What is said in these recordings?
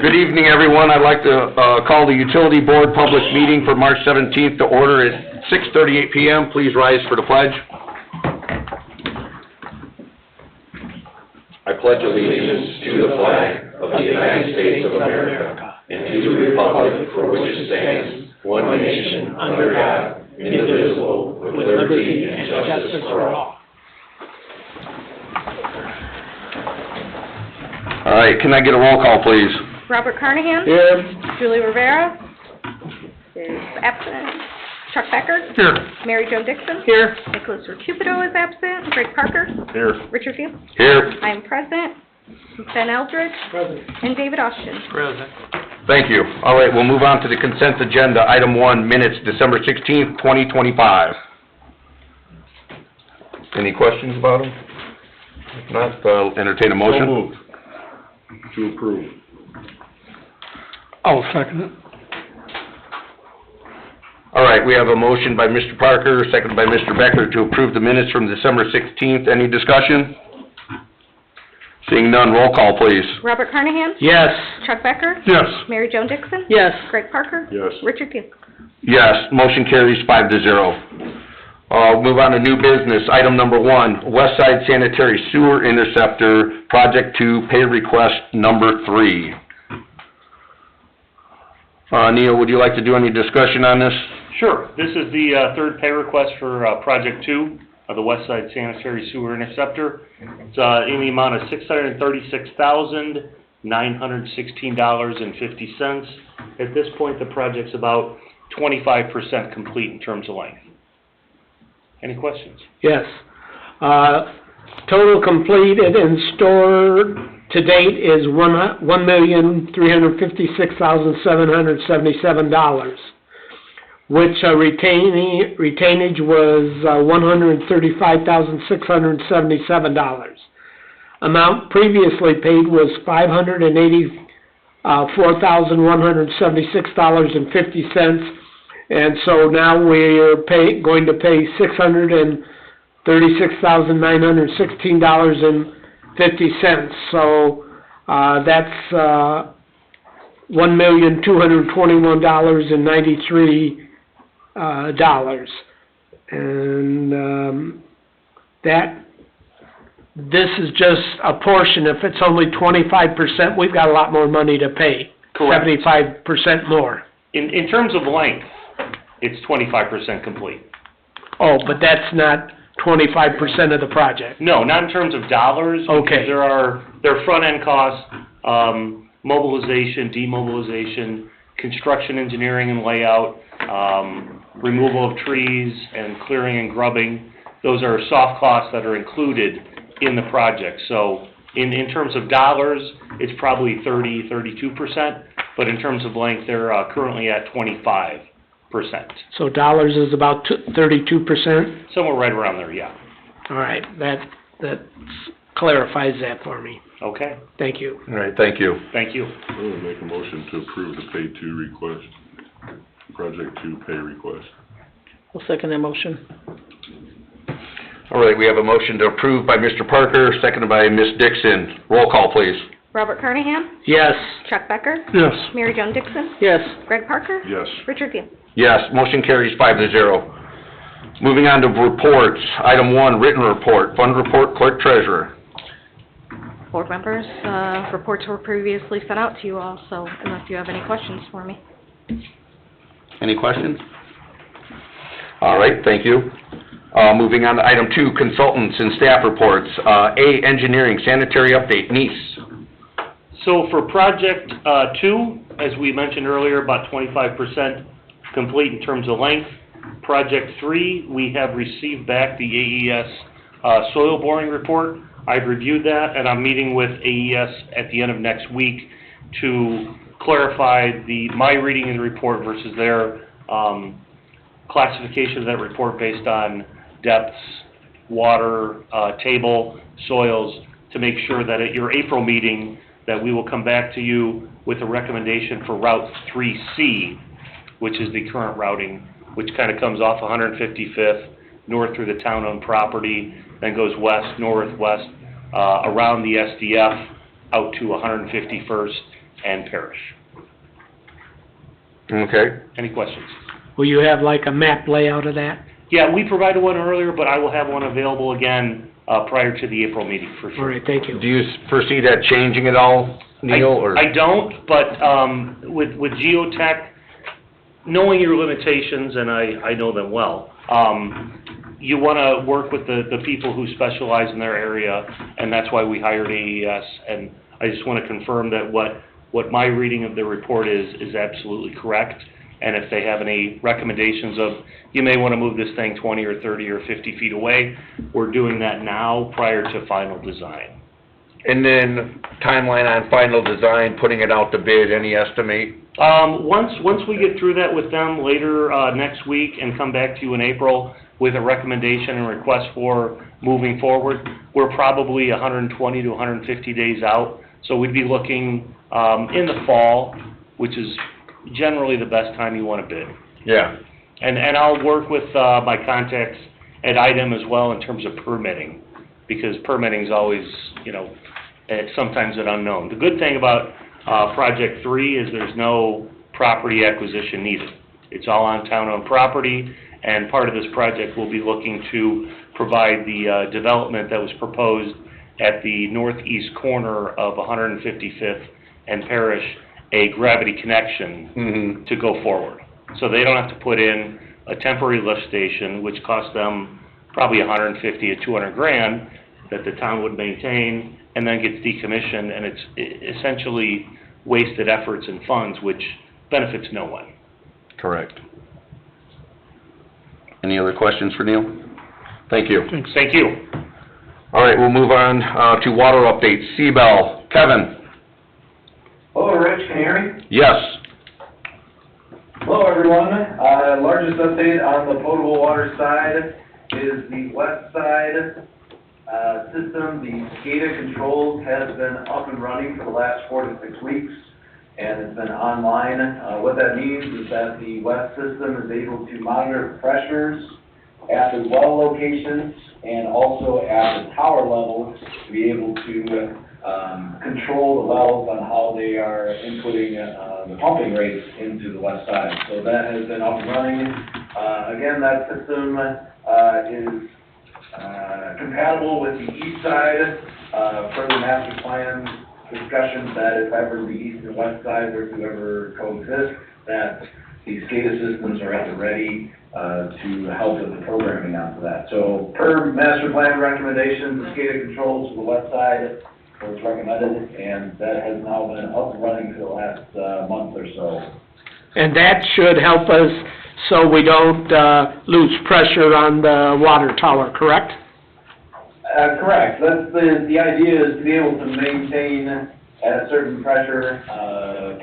Good evening, everyone. I'd like to call the Utility Board public meeting for March 17th to order at 6:38 p.m. Please rise for the pledge. I pledge allegiance to the flag of the United States of America and to the republic for which it stands, one nation, under God, indivisible, with liberty and justice for all. All right, can I get a roll call, please? Robert Carnahan? Here. Julie Rivera? Is absent. Chuck Becker? Here. Mary Jo Dixon? Here. Nicholas Recupido is absent. Greg Parker? Here. Richard Field? Here. I am present. Ben Eldridge? Present. And David Austin? Present. Thank you. All right, we'll move on to the consent agenda. Item 1, minutes, December 16th, 2025. Any questions about them? If not, I'll entertain a motion. So moved. To approve. I'll second it. All right, we have a motion by Mr. Parker, seconded by Mr. Becker to approve the minutes from December 16th. Any discussion? Seeing none, roll call, please. Robert Carnahan? Yes. Chuck Becker? Yes. Mary Jo Dixon? Yes. Greg Parker? Yes. Richard Field? Yes, motion carries 5-0. Move on to new business. Item number 1, West Side Sanitary Sewer Interceptor, Project 2, pay request number 3. Neil, would you like to do any discussion on this? Sure. This is the third pay request for Project 2 of the West Side Sanitary Sewer Interceptor. It's in the amount of $636,916.50. At this point, the project's about 25% complete in terms of length. Any questions? Yes. Total completed and stored to date is $1,356,777, which retainage was $135,677. Amount previously paid was $584,176.50, and so now we're going to pay $636,916.50. So that's $1,221,093, and this is just a portion. If it's only 25%, we've got a lot more money to pay. Correct. 75% more. In terms of length, it's 25% complete. Oh, but that's not 25% of the project. No, not in terms of dollars. Okay. There are front-end costs, mobilization, demobilization, construction engineering and layout, removal of trees and clearing and grubbing. Those are soft costs that are included in the project. So in terms of dollars, it's probably 32%, but in terms of length, they're currently at 25%. So dollars is about 32%? Somewhere right around there, yeah. All right, that clarifies that for me. Okay, Thank you. All right, thank you. thank you. I'm going to make a motion to approve the pay 2 request, Project 2 pay request. I'll second that motion. All right, we have a motion to approve by Mr. Parker, seconded by Ms. Dixon. Roll call, please. Robert Carnahan? Yes. Chuck Becker? Yes. Mary Jo Dixon? Yes. Greg Parker? Yes. Richard Field? Yes, motion carries 5-0. Moving on to reports. Item 1, written report, fund report, clerk treasurer. Board members, reports were previously sent out to you all, so unless you have any questions for me. Any questions? All right, thank you. Moving on to item 2, consultants and staff reports. A, engineering, sanitary update, Nice. So for Project 2, as we mentioned earlier, about 25% complete in terms of length. Project 3, we have received back the AES soil boring report. I've reviewed that, and I'm meeting with AES at the end of next week to clarify my reading of the report versus their classification of that report based on depths, water, table, soils, to make sure that at your April meeting that we will come back to you with a recommendation for Route 3C, which is the current routing, which kind of comes off 155th, north through the town-owned property, then goes west, northwest, around the SDF, out to 151st, and parish. Okay. Any questions? Will you have like a map layout of that? Yeah, we provided one earlier, but I will have one available again prior to the April meeting for All sure. right, thank you. Do you foresee that changing at all, Neil, or? I don't, but with geotech, knowing your limitations, and I know them well, you want to work with the people who specialize in their area, and that's why we hired AES. And I just want to confirm that what my reading of the report is absolutely correct. And if they have any recommendations of, you may want to move this thing 20 or 30 or 50 feet away, we're doing that now prior to final design. And then timeline on final design, putting it out to bid, any estimate? Once we get through that with them later next week and come back to you in April with a recommendation and request for moving forward, we're probably 120 to 150 days out. So we'd be looking in the fall, which is generally the best time you want to bid. Yeah. And I'll work with my contacts at IDEM as well in terms of permitting, because permitting is always, sometimes an unknown. The good thing about Project 3 is there's no property acquisition needed. It's all on town-owned property, and part of this project will be looking to provide the development that was proposed at the northeast corner of 155th and Parish, a gravity connection to go forward. So they don't have to put in a temporary lift station, which costs them probably 150 to 200 grand that the town would maintain, and then gets decommissioned, and it's essentially wasted efforts and funds, which benefits no one. Correct. Any other questions for Neil? Thank you. Thank you. All right, we'll move on to water updates. Seabell, Kevin? Hello, Rich, can you hear me? Yes. Hello, everyone. Largest update on the potable water side is the west side system. The SCADA controls has been up and running for the last 4 to 6 weeks, and it's been online. What that means is that the west system is able to monitor pressures at the well locations and also at the tower level to be able to control the wells on how they are inputting the pumping rates into the west side. So that has been up and running. Again, that system is compatible with the east side per the master plan discussions that if ever the east and west side were to ever coexist, that the SCADA systems are at the ready to help with the programming onto that. So per master plan recommendations, the SCADA controls for the west side was recommended, and that has now been up and running for the last month or so. And that should help us so we don't lose pressure on the water tower, correct? Correct. That's the idea is to be able to maintain at a certain pressure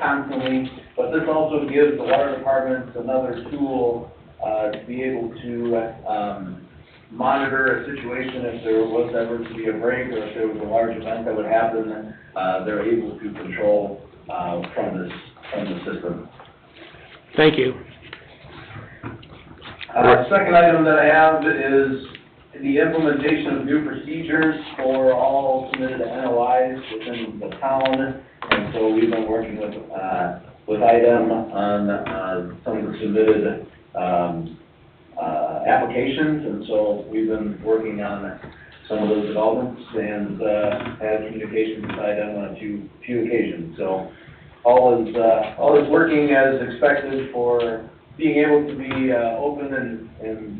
constantly, but this also gives the water departments another tool to be able to monitor a situation if there was ever to be a break or if there was a large event that would happen. They're able to control from the system. Thank you. Second item that I have is the implementation of new procedures for all submitted NOIs within the town. And so we've been working with IDEM on some of the submitted applications, and so we've been working on some of those developments and had communications with IDEM on a few occasions. So all is working as expected for being able to be open and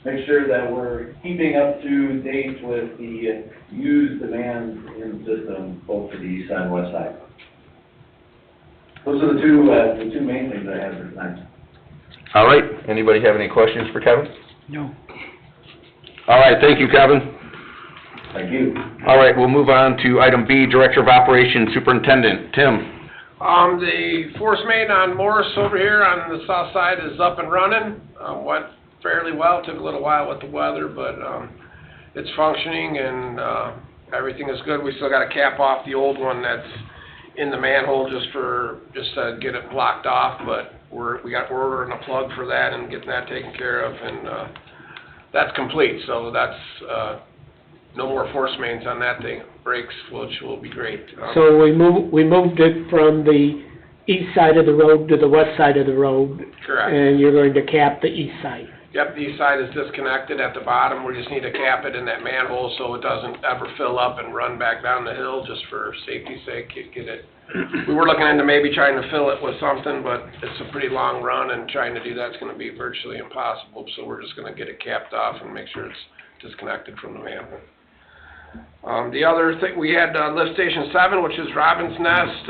make sure that we're keeping up to date with the used demand in the system, both for the east side and west side. Those are the two main things I have for tonight. All right, anybody have any questions for Kevin? No. All right, thank you, Kevin. Thank you. All right, we'll move on to item B, Director of Operations Superintendent, Tim. The force main on Morris over here on the south side is up and running. Went fairly well. Took a little while with the weather, but it's functioning and everything is good. We still got to cap off the old one that's in the manhole just to get it blocked off, but we're ordering a plug for that and getting that taken care of, and that's complete. So that's no more force mains on that thing, breaks, which will be great. So we moved it from the east side of the road to the west side of the road, Correct. and you're going to cap the east side. Yep, the east side is disconnected at the bottom, we just need to cap it in that manhole so it doesn't ever fill up and run back down the hill, just for safety's sake, get it. We were looking into maybe trying to fill it with something, but it's a pretty long run, and trying to do that's gonna be virtually impossible, so we're just gonna get it capped off and make sure it's disconnected from the manhole. The other thing, we had, lift station 7, which is Robin's Nest,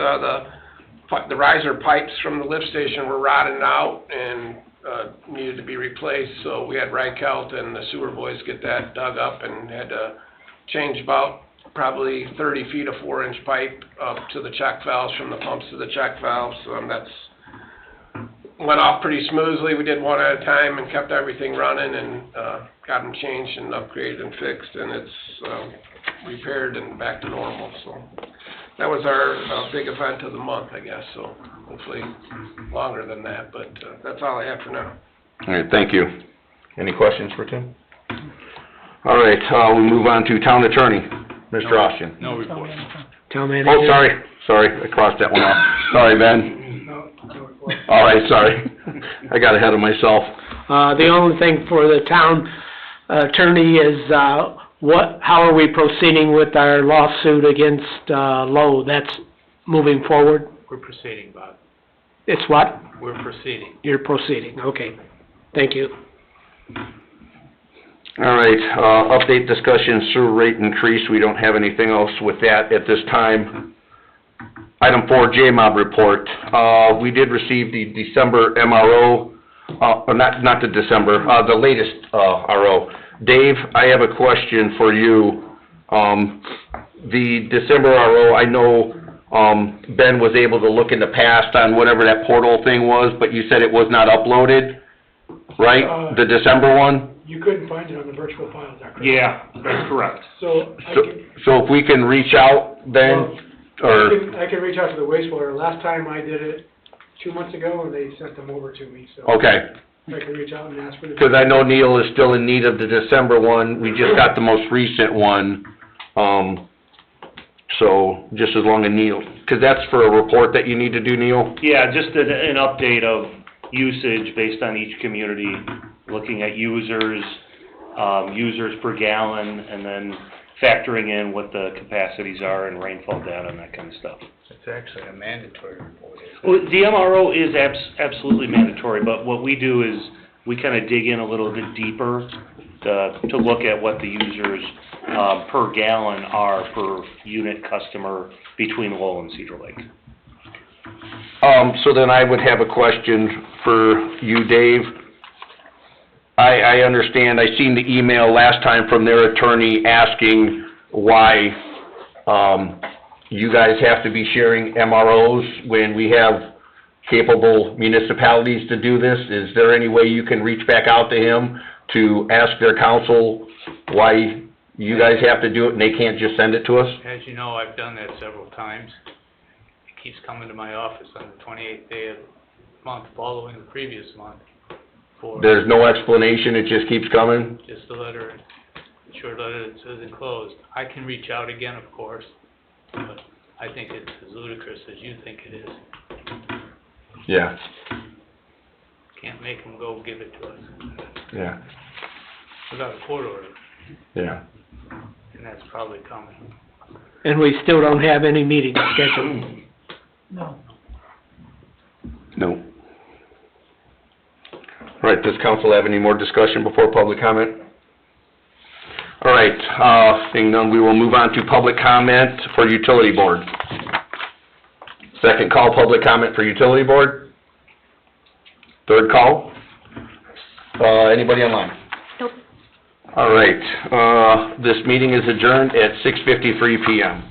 the riser pipes from the lift station were rotting out and, needed to be replaced, so we had Reichelt and the sewer boys get that dug up and had to change about probably 30 feet of 4-inch pipe up to the check valves, from the pumps to the check valves. That's went off pretty smoothly. We did one at a time and kept everything running, and got them changed and upgraded and fixed, and it's repaired and back to normal. So that was our big event of the month, I guess, so hopefully longer than that, but that's all I have for now. All right, thank you. Any questions for Tim? All right, we'll move on to town attorney, Mr. Austin. No report. Town manager? Oh, sorry, I crossed that one off. Sorry, Ben. All right, sorry. I got ahead of myself. The only thing for the town attorney is, how are we proceeding with our lawsuit against, Lowe? That's moving forward? We're proceeding, Bob. It's what? We're proceeding. You're proceeding, okay. Thank you. All right, update discussion, sewer rate increase. We don't have anything else with that at this time. Item 4, JMOB report. We did receive the December MRO, or not the December, the latest RO. Dave, I have a question for you. The December RO, I know Ben was able to look in the past on whatever that portal thing was, but you said it was not uploaded, right? The December one? You couldn't find it on the virtual file, is that correct? Yeah, that's correct. So So if we can reach out then, or, I can reach out to the wastewater. Last time I did it 2 months ago, and they sent them over to me, so okay. I can reach out and ask for the... Because I know Neil is still in need of the December one, we just got the most recent one, so just as long as Neil, because that's for a report that you need to do, Neil? Yeah, just an update of usage based on each community, looking at users per gallon, and then factoring in what the capacities are and rainfall data and that kind of stuff. It's actually a mandatory report, isn't it? Well, the MRO is absolutely mandatory, but what we do is we kind of dig in a little bit deeper to look at what the users per gallon are per unit customer between Lowell and Cedar Lake. So then I would have a question for you, Dave. I understand, I seen the email last time from their attorney asking why, you guys have to be sharing MROs when we have capable municipalities to do this. Is there any way you can reach back out to him to ask their counsel why you guys have to do it and they can't just send it to us? As you know, I've done that several times. It keeps coming to my office on the 28th day of the month following the previous month for There's no explanation, it just keeps coming? just a letter, a short letter that says enclosed. I can reach out again, of course, but I think it's as ludicrous as you think it is. Yeah, Can't make them go give it to us yeah, without a court order, yeah. and that's probably coming. And we still don't have any meetings scheduled. No. No. All right, does council have any more discussion before public comment? All right, seeing none, we will move on to public comment for utility board. Second call, public comment for utility board. Third call. Anybody online? Nope. All right, this meeting is adjourned at 6:53 PM.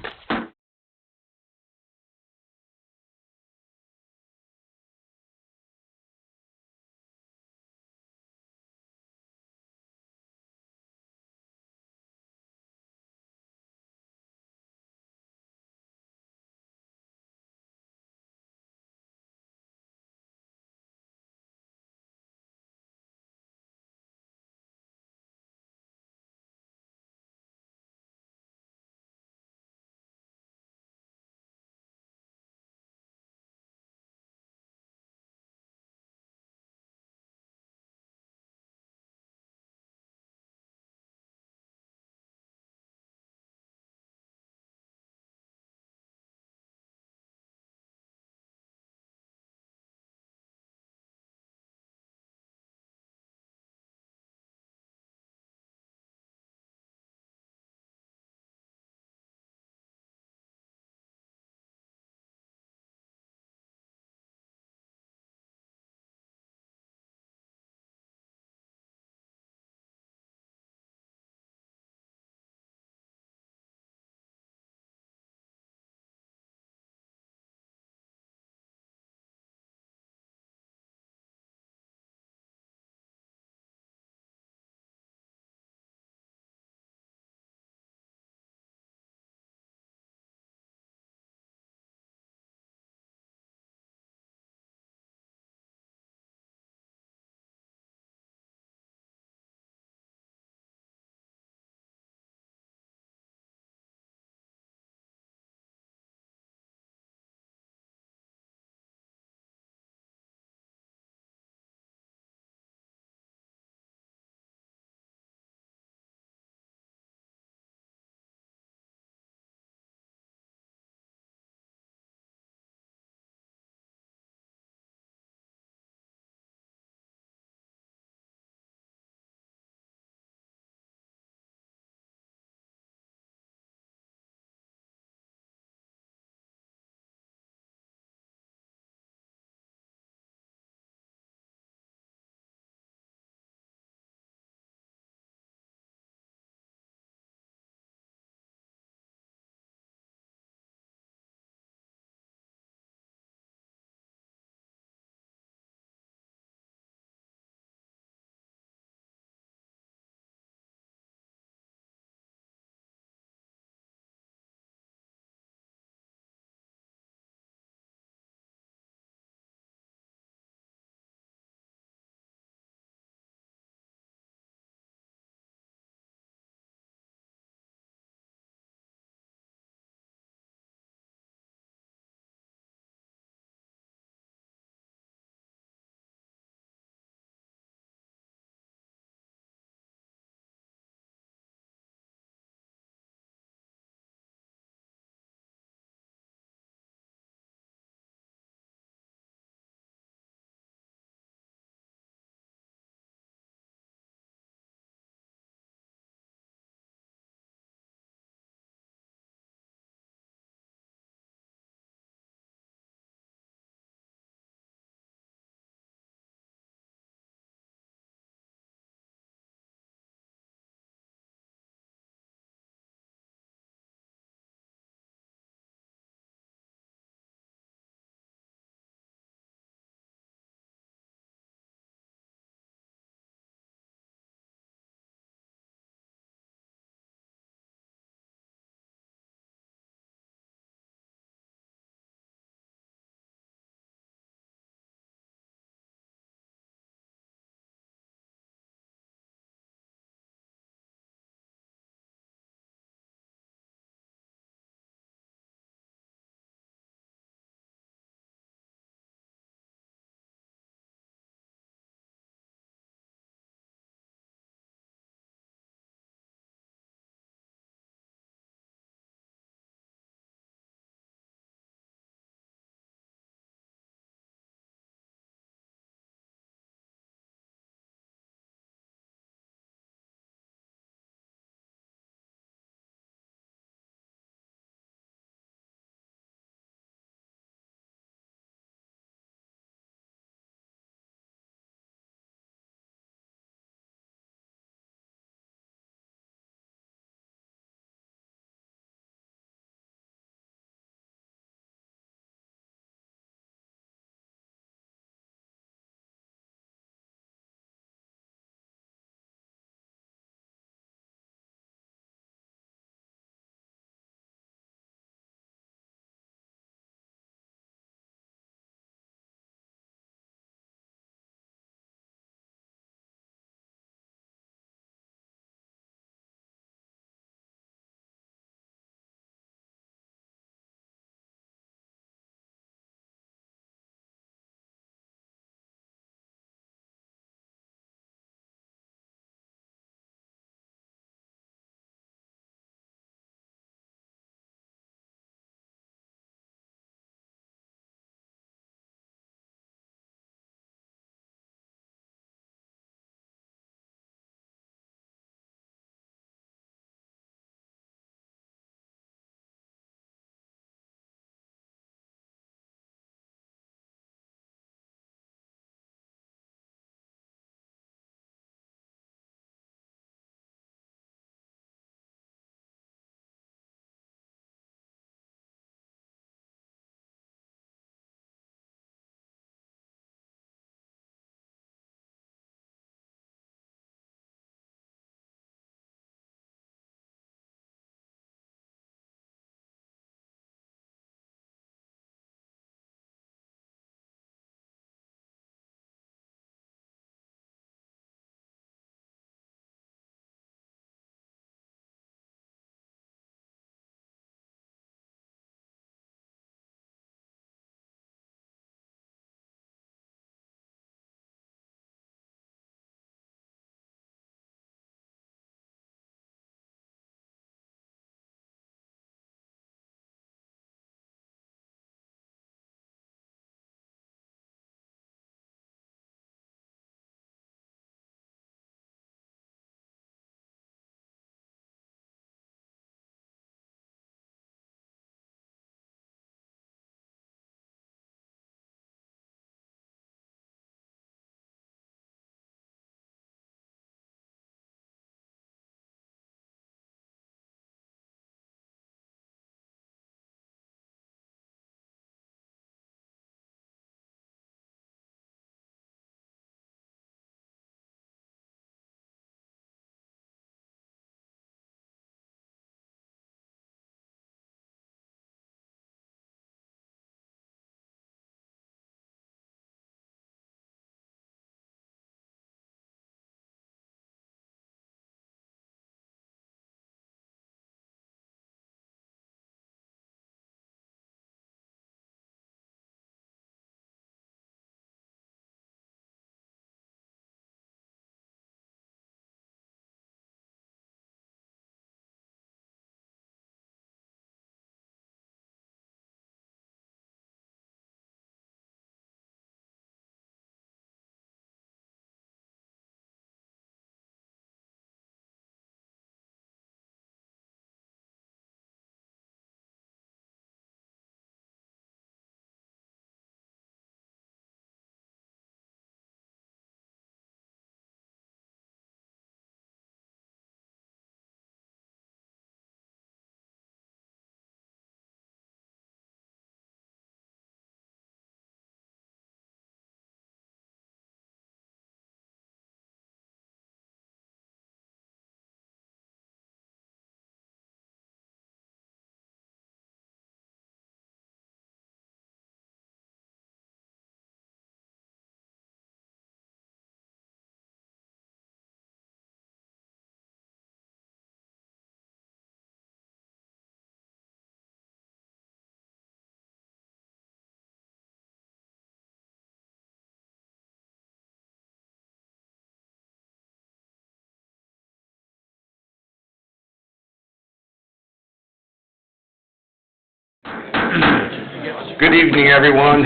Good evening, everyone.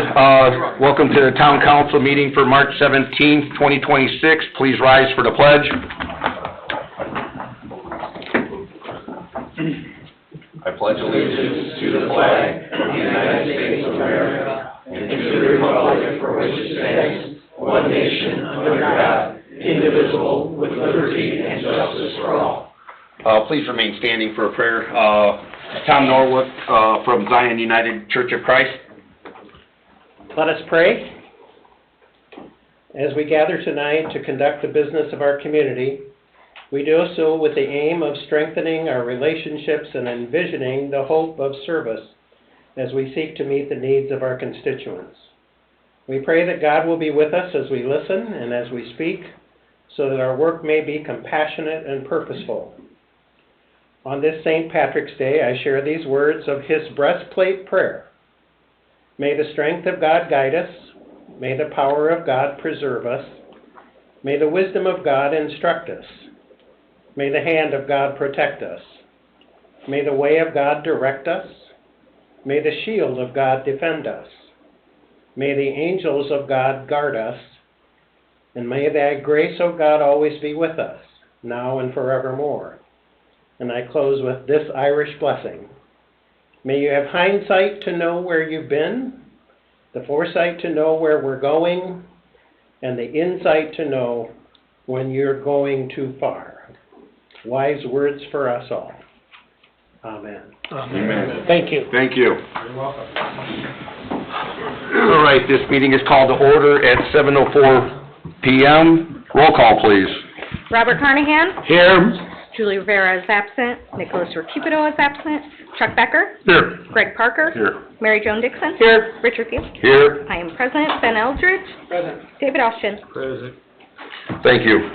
Welcome to the Town Council meeting for March 17th, 2026. Please rise for the pledge. I pledge allegiance to the flag of the United States of America and to the republic for which it stands, one nation, under God, indivisible, with liberty and justice for all. Please remain standing for a prayer. Tom Norwood from Zion United Church of Christ. Let us pray. As we gather tonight to conduct the business of our community, we do so with the aim of strengthening our relationships and envisioning the hope of service as we seek to meet the needs of our constituents. We pray that God will be with us as we listen and as we speak, so that our work may be compassionate and purposeful. On this St. Patrick's Day, I share these words of his breastplate prayer. May the strength of God guide us. May the power of God preserve us. May the wisdom of God instruct us. May the hand of God protect us. May the way of God direct us. May the shield of God defend us. May the angels of God guard us. And may thy grace, O God, always be with us, now and forevermore. And I close with this Irish blessing. May you have hindsight to know where you've been, the foresight to know where we're going, and the insight to know when you're going too far. Wise words for us all. Amen. Amen. Thank you. Thank you. You're welcome. All right, this meeting is called to order at 7:04 p.m. Roll call, please. Robert Carnahan? Here. Julie Rivera is absent. Nicholas Recupido is absent. Chuck Becker? Here. Greg Parker? Here. Mary Jo Dixon? Here. Richard Field? Here. I am present. Ben Eldridge? Present. David Austin? Present. Thank you.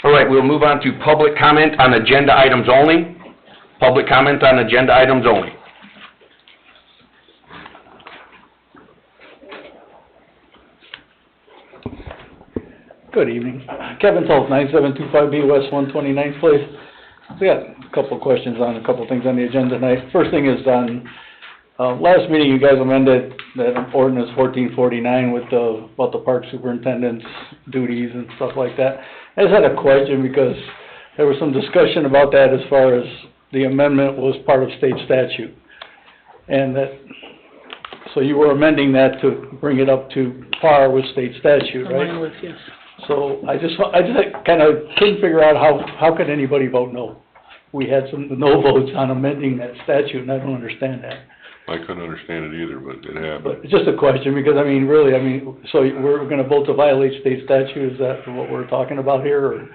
All right, we'll move on to public comment on agenda items only. Public comment on agenda items only. Good evening. Kevin Toth, 9725B West 129th Place. We got a couple of questions on a couple of things on the agenda tonight. First thing is on, last meeting you guys amended that ordinance 1449 with about the park superintendent's duties and stuff like that. I just had a question because there was some discussion about that as far as the amendment was part of state statute. And that, so you were amending that to bring it up to par with state statute, right? Align with, yes. So I just kind of couldn't figure out how could anybody vote no? We had some no votes on amending that statute, and I don't understand that. I couldn't understand it either, but it happened. But it's just a question, because, I mean, really, so we're gonna vote to violate state statute, is that what we're talking about here, or?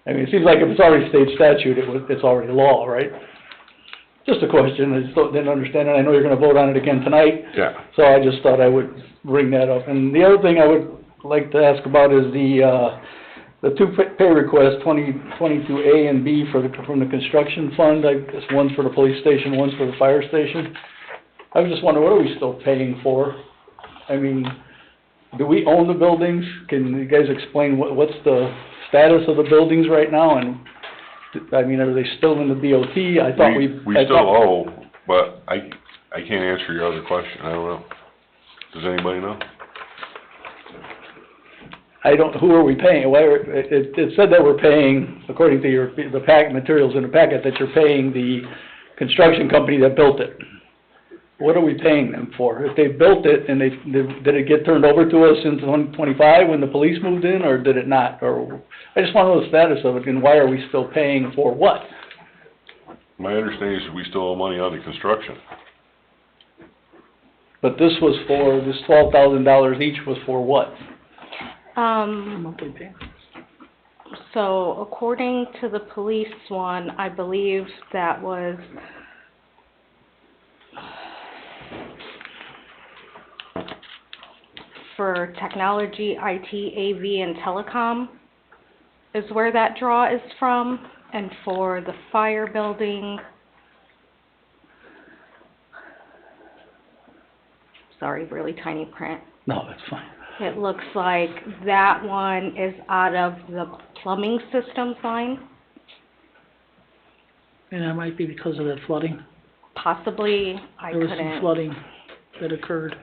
I mean, it seems like if it's already state statute, it's already law, right? Just a question, I just didn't understand it, I know you're gonna vote on it again tonight. Yeah. So I just thought I would bring that up. And the other thing I would like to ask about is the two pay requests, 2022A and B from the construction fund. I guess one's for the police station, one's for the fire station. I was just wondering, what are we still paying for? I mean, do we own the buildings? Can you guys explain what's the status of the buildings right now? And, I mean, are they still in the DOT? I thought We still owe, but I can't answer your other question, I don't know. Does anybody know? who are we paying? It said that we're paying, according to the materials in the packet, that you're paying the construction company that built it. What are we paying them for? If they built it and did it get turned over to us in 2025 when the police moved in, or did it not? Or I just want to know the status of it, and why are we still paying for what? My understanding is we still owe money on the construction. But this $12,000 each was for what? Monthly pay. So according to the police one, I believe that was for technology, IT, AV, and telecom is where that draw is from. And for the fire building, sorry, really tiny print. No, that's fine. It looks like that one is out of the plumbing systems line. And that might be because of that flooding. Possibly, I There was some couldn't. flooding. that occurred.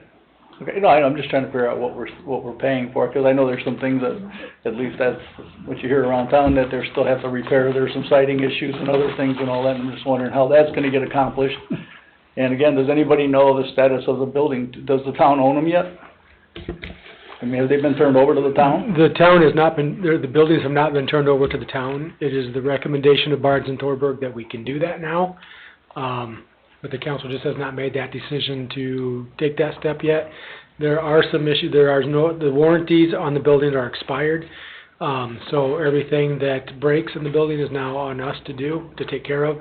Okay, no, I'm just trying to figure out what we're paying for, because I know there's some things that, at least that's what you hear around town, that they still have to repair. There's some siding issues and other things and all that, and I'm just wondering how that's gonna get accomplished. And again, does anybody know the status of the building? Does the town own them yet? I mean, have they been turned over to the town? The town has not been, the buildings have not been turned over to the town. It is the recommendation of Barnes and Thorburg that we can do that now. But the council just has not made that decision to take that step yet. There are some issues, the warranties on the buildings are expired. So everything that breaks in the building is now on us to take care of.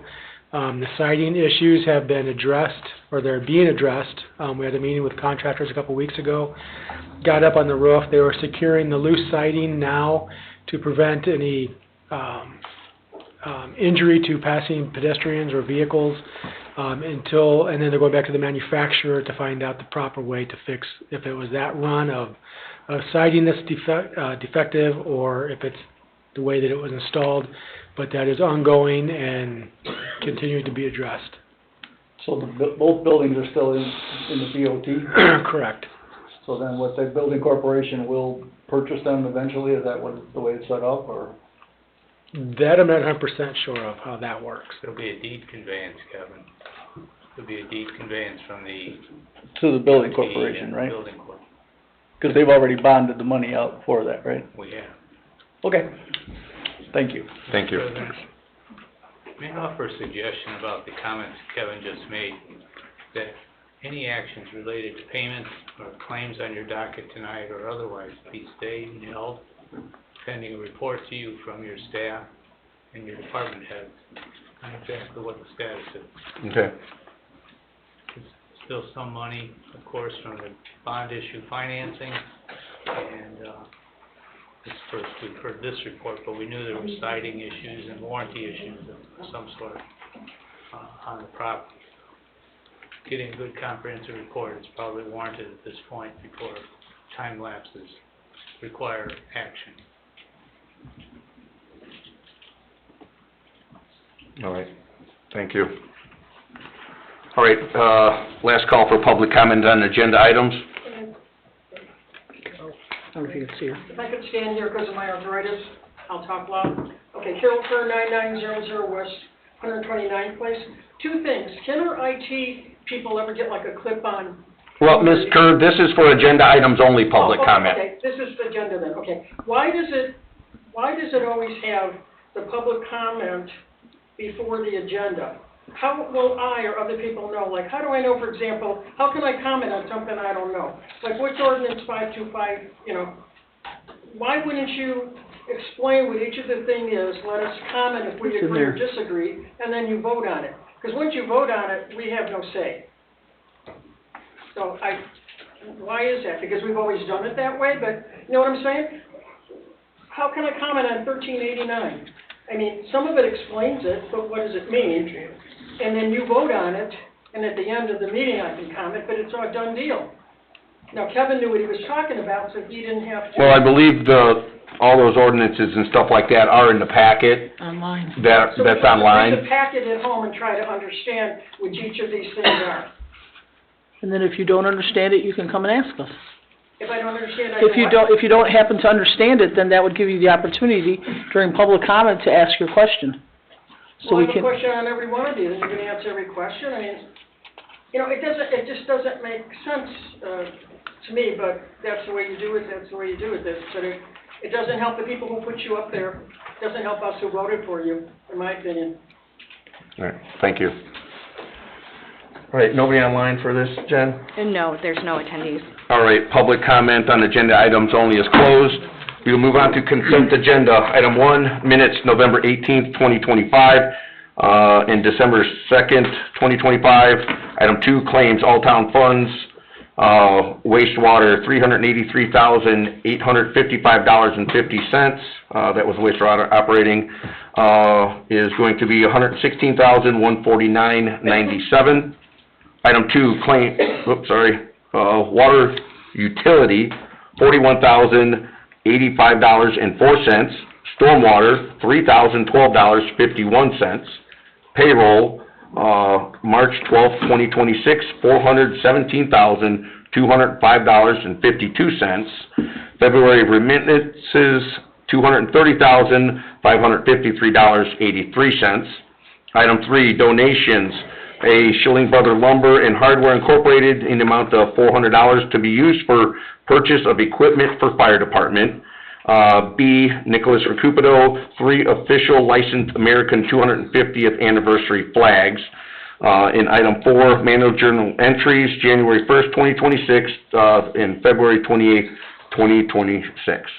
The siding issues have been addressed, or they're being addressed. We had a meeting with contractors a couple weeks ago. Got up on the roof, they were securing the loose siding now to prevent any, injury to passing pedestrians or vehicles, and then they're going back to the manufacturer to find out the proper way to fix, if it was that run of siding that's defective, or if it's the way that it was installed, but that is ongoing and continuing to be addressed. So both buildings are still in the BOT? Correct. So then what, the building corporation will purchase them eventually? Is that the way it's set up, or? That I'm not 100% sure of how that works. There'll be a deed conveyance, Kevin. There'll be a deed conveyance from the... To the building corporation, right? Building corp. Because they've already bonded the money out for that, right? We have. Okay. Thank you. Thank you. May I offer a suggestion about the comments Kevin just made, that any actions related to payments or claims on your docket tonight or otherwise be stayed and held pending a report to you from your staff and your department heads on exactly what the status is. Okay. There's still some money, of course, from the bond issue financing, and it's first we've heard this report, but we knew there were siding issues and warranty issues of some sort on the property. Getting a good comprehensive report is probably warranted at this point before time lapses require action. All right, thank you. All right, last call for public comment on agenda items. I don't know if you can see her. If I could stand here because of my arthritis, I'll talk loud. Okay, Carol Kerr, 9900 West 129th Place. Two things. Can our IT people ever get like a clip-on? Well, Ms. Kerr, this is for agenda items only, public comment. Okay, this is the agenda then, okay. Why does it always have the public comment before the agenda? How will I or other people know? Like, how do I know, for example, how can I comment on something I don't know? Like, what's ordinance 525, you know? Why wouldn't you explain what each of the thing is, let us comment if we agree or disagree, and then you vote on it? Because once you vote on it, we have no say. So why is that? Because we've always done it that way, but you know what I'm saying? How can I comment on 1389? I mean, some of it explains it, but what does it mean? And then you vote on it, and at the end of the meeting I can comment, but it's a done deal. Now, Kevin knew what he was talking about, so he didn't have to... Well, I believe all those ordinances and stuff like that are in the packet. Online. That's online. So we have to packet at home and try to understand what each of these things are. And then if you don't understand it, you can come and ask us. If I don't understand, If you don't happen to understand it, then that would give you the opportunity during public comment to ask your question. So well, I we have can... a question on every one of these, and you're going to answer every question. I mean, you know, it just doesn't make sense to me, but that's the way you do it, that's the way you do it. But it doesn't help the people who put you up there. It doesn't help us who voted for you, in my opinion. All right, thank you. All right, nobody online for this, Jen? No, there's no attendees. All right, public comment on agenda items only is closed. We will move on to consent agenda. Item 1, minutes November 18th, 2025, and December 2nd, 2025. Item 2, claims, all town funds, wastewater, $383,855.50. That was wastewater operating, is going to be $116,149.97. Item 2, claim, water utility, $41,085.04. Stormwater, $3,012.51. Payroll, March 12th, 2026, $417,205.52. February remittances, $230,553.83. Item 3, donations, A. Schilling Brother Lumber and Hardware Incorporated in the amount of $400 to be used for purchase of equipment for fire department. B. Nicholas Recupito, 3 official licensed American 250th anniversary flags. In item 4, manual journal entries, January 1st, 2026, and February 28th, 2026.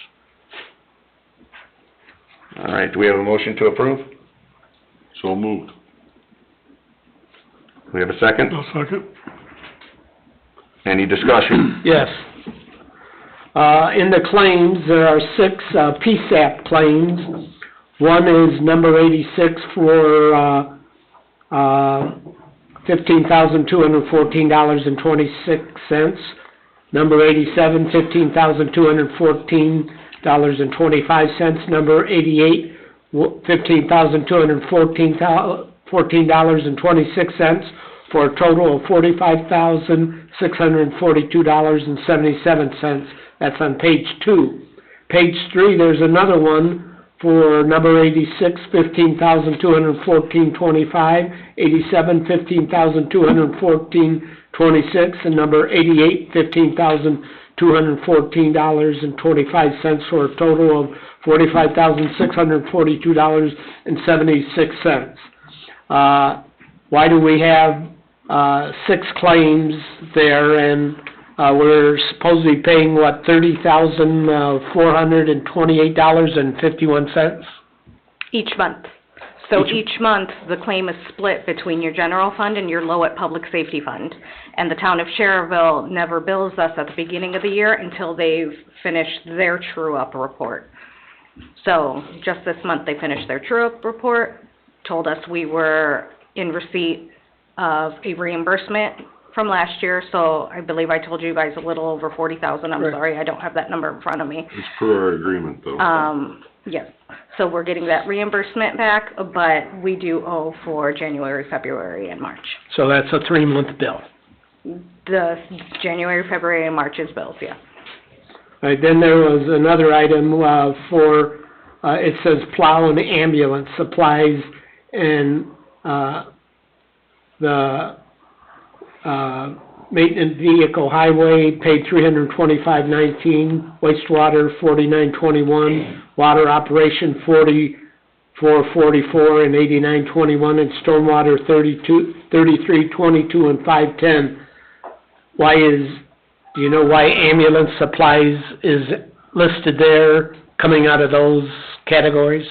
All right, do we have a motion to approve? So moved. Do we have a second? I'll second. Any discussion? Yes. In the claims, there are 6 PSAP claims. One is number 86 for $15,214.26. Number 87, $15,214.25. Number 88, $15,214.26, for a total of $45,642.77. That's on page 2. Page 3, there's another one for number 86, $15,214.25, 87, $15,214.26, and number 88, $15,214.25, for a total of $45,642.76. Why do we have 6 claims there, and we're supposed to be paying, what, $30,428.51? Each month. So each month, the claim is split between your general fund and your Lowett Public Safety Fund. And the town of Schererville never bills us at the beginning of the year until they've finished their true-up report. So just this month, they finished their true-up report, told us we were in receipt of a reimbursement from last year, so I believe I told you guys a little over 40,000. I'm sorry, I don't have that number in front of me. It's per our agreement, though. Yes, so we're getting that reimbursement back, but we do owe for January, February, and March. So that's a 3-month bill. The January, February, and March's bills, yeah. All right, then there was another item for, it says plow and ambulance supplies, and the maintenance vehicle highway paid $325.19, wastewater $49.21, water operation $44.44 and $89.21, and stormwater $33.22 and $5.10. Do you know why ambulance supplies is listed there, coming out of those categories?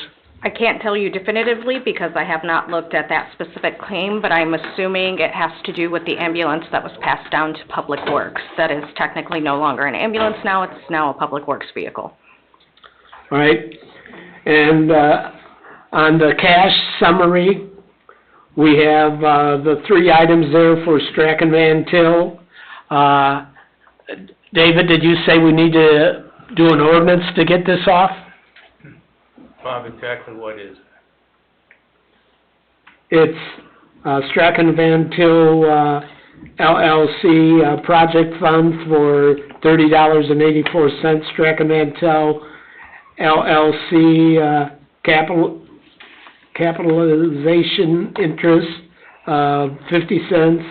I can't tell you definitively because I have not looked at that specific claim, but I'm assuming it has to do with the ambulance that was passed down to Public Works. That is technically no longer an ambulance now, it's now a Public Works vehicle. All right, and on the cash summary, we have the 3 items there for Strachan Van Til. David, did you say we need to do an ordinance to get this off? Bob, exactly what is it? It's Strachan Van Til LLC project fund for $30.84. Strachan Van Til LLC capitalization interest 50 cents,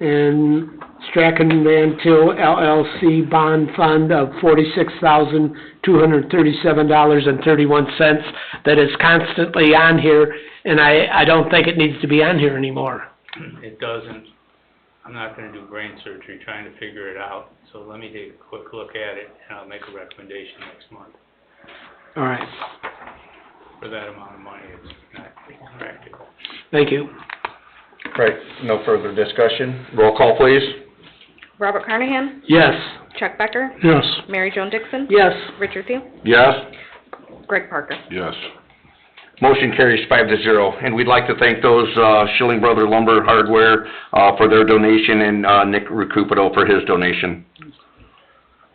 and Strachan Van Til LLC bond fund of $46,237.31. That is constantly on here, and I don't think it needs to be on here anymore. It doesn't. I'm not gonna do brain surgery trying to figure it out, so let me take a quick look at it, and I'll make a recommendation next month. All right. For that amount of money, it's not practical. Thank you. Right, no further discussion. Roll call, please. Robert Carnahan? Yes. Chuck Becker? Yes. Mary Jo Dixon? Yes. Richard Thiel? Yes. Greg Parker? Yes. Motion carries 5-0, and we'd like to thank those Schilling Brother Lumber Hardware for their donation, and Nick Recupito for his donation.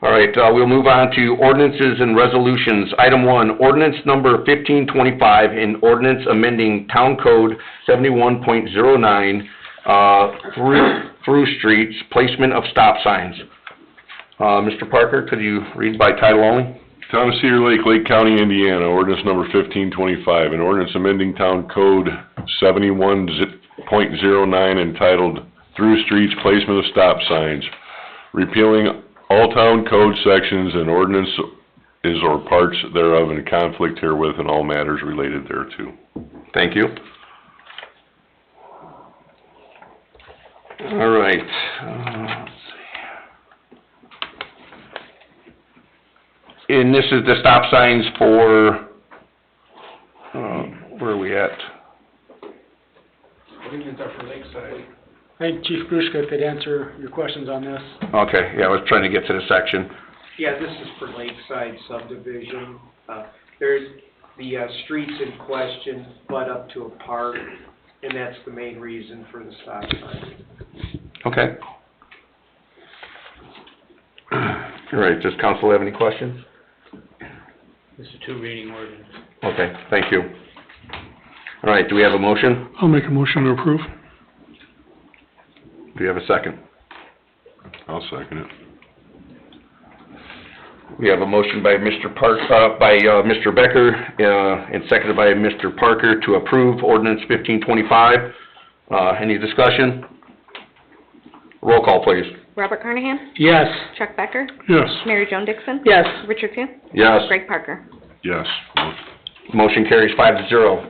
All right, we'll move on to ordinances and resolutions. Item 1, ordinance number 1525, an ordinance amending Town Code 71.09, through streets, placement of stop signs. Mr. Parker, could you read by title only? Town of Cedar Lake, Lake County, Indiana, ordinance number 1525, an ordinance amending Town Code 71.09 entitled Through Streets, Placement of Stop Signs, repealing all town code sections and ordinances or parts thereof in conflict herewith and all matters related thereto. Thank you. All right. And this is the stop signs for, where are we at? I think it's for Lakeside. I think Chief Grushka could answer your questions on this. Okay, yeah, I was trying to get to the section. Yeah, this is for Lakeside subdivision. There's the streets in question butt up to a park, and that's the main reason for the stop sign. Okay. All right, does council have any questions? This is a 2-reading ordinance. Okay, thank you. All right, do we have a motion? I'll make a motion to approve. Do we have a second? I'll second it. We have a motion by Mr. Mr. Becker, and seconded by Mr. Parker to approve ordinance 1525. Any discussion? Roll call, please. Robert Carnahan? Yes. Chuck Becker? Yes. Mary Jo Dixon? Yes. Richard Field? Yes. Greg Parker? Yes. Motion carries 5-0.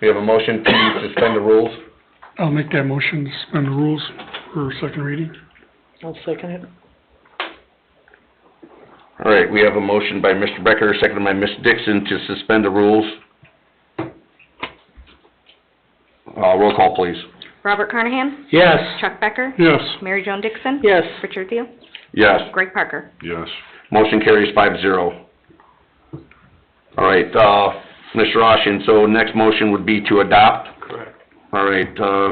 We have a motion to suspend the rules. I'll make that motion to suspend the rules for second reading. I'll second it. All right, we have a motion by Mr. Becker, seconded by Ms. Dixon to suspend the rules. Roll call, please. Robert Carnahan? Yes. Chuck Becker? Yes. Mary Jo Dixon? Yes. Richard Field? Yes. Greg Parker? Yes. Motion carries 5-0. All right, Mr. Ashen, so next motion would be to adopt? Correct. All right,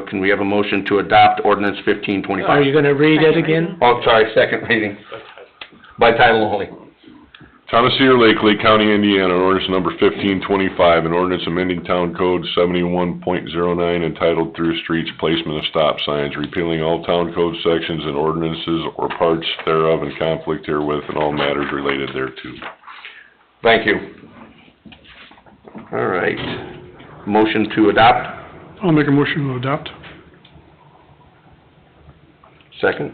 can we have a motion to adopt ordinance 1525? Are you gonna read it again? Oh, sorry, second reading. By title only. Town of Cedar Lake, Lake County, Indiana, ordinance number 1525, an ordinance amending Town Code 71.09 entitled Through Streets, Placement of Stop Signs, repealing all town code sections and ordinances or parts thereof in conflict herewith and all matters related thereto. Thank you. All right, motion to adopt? I'll make a motion to adopt. Second?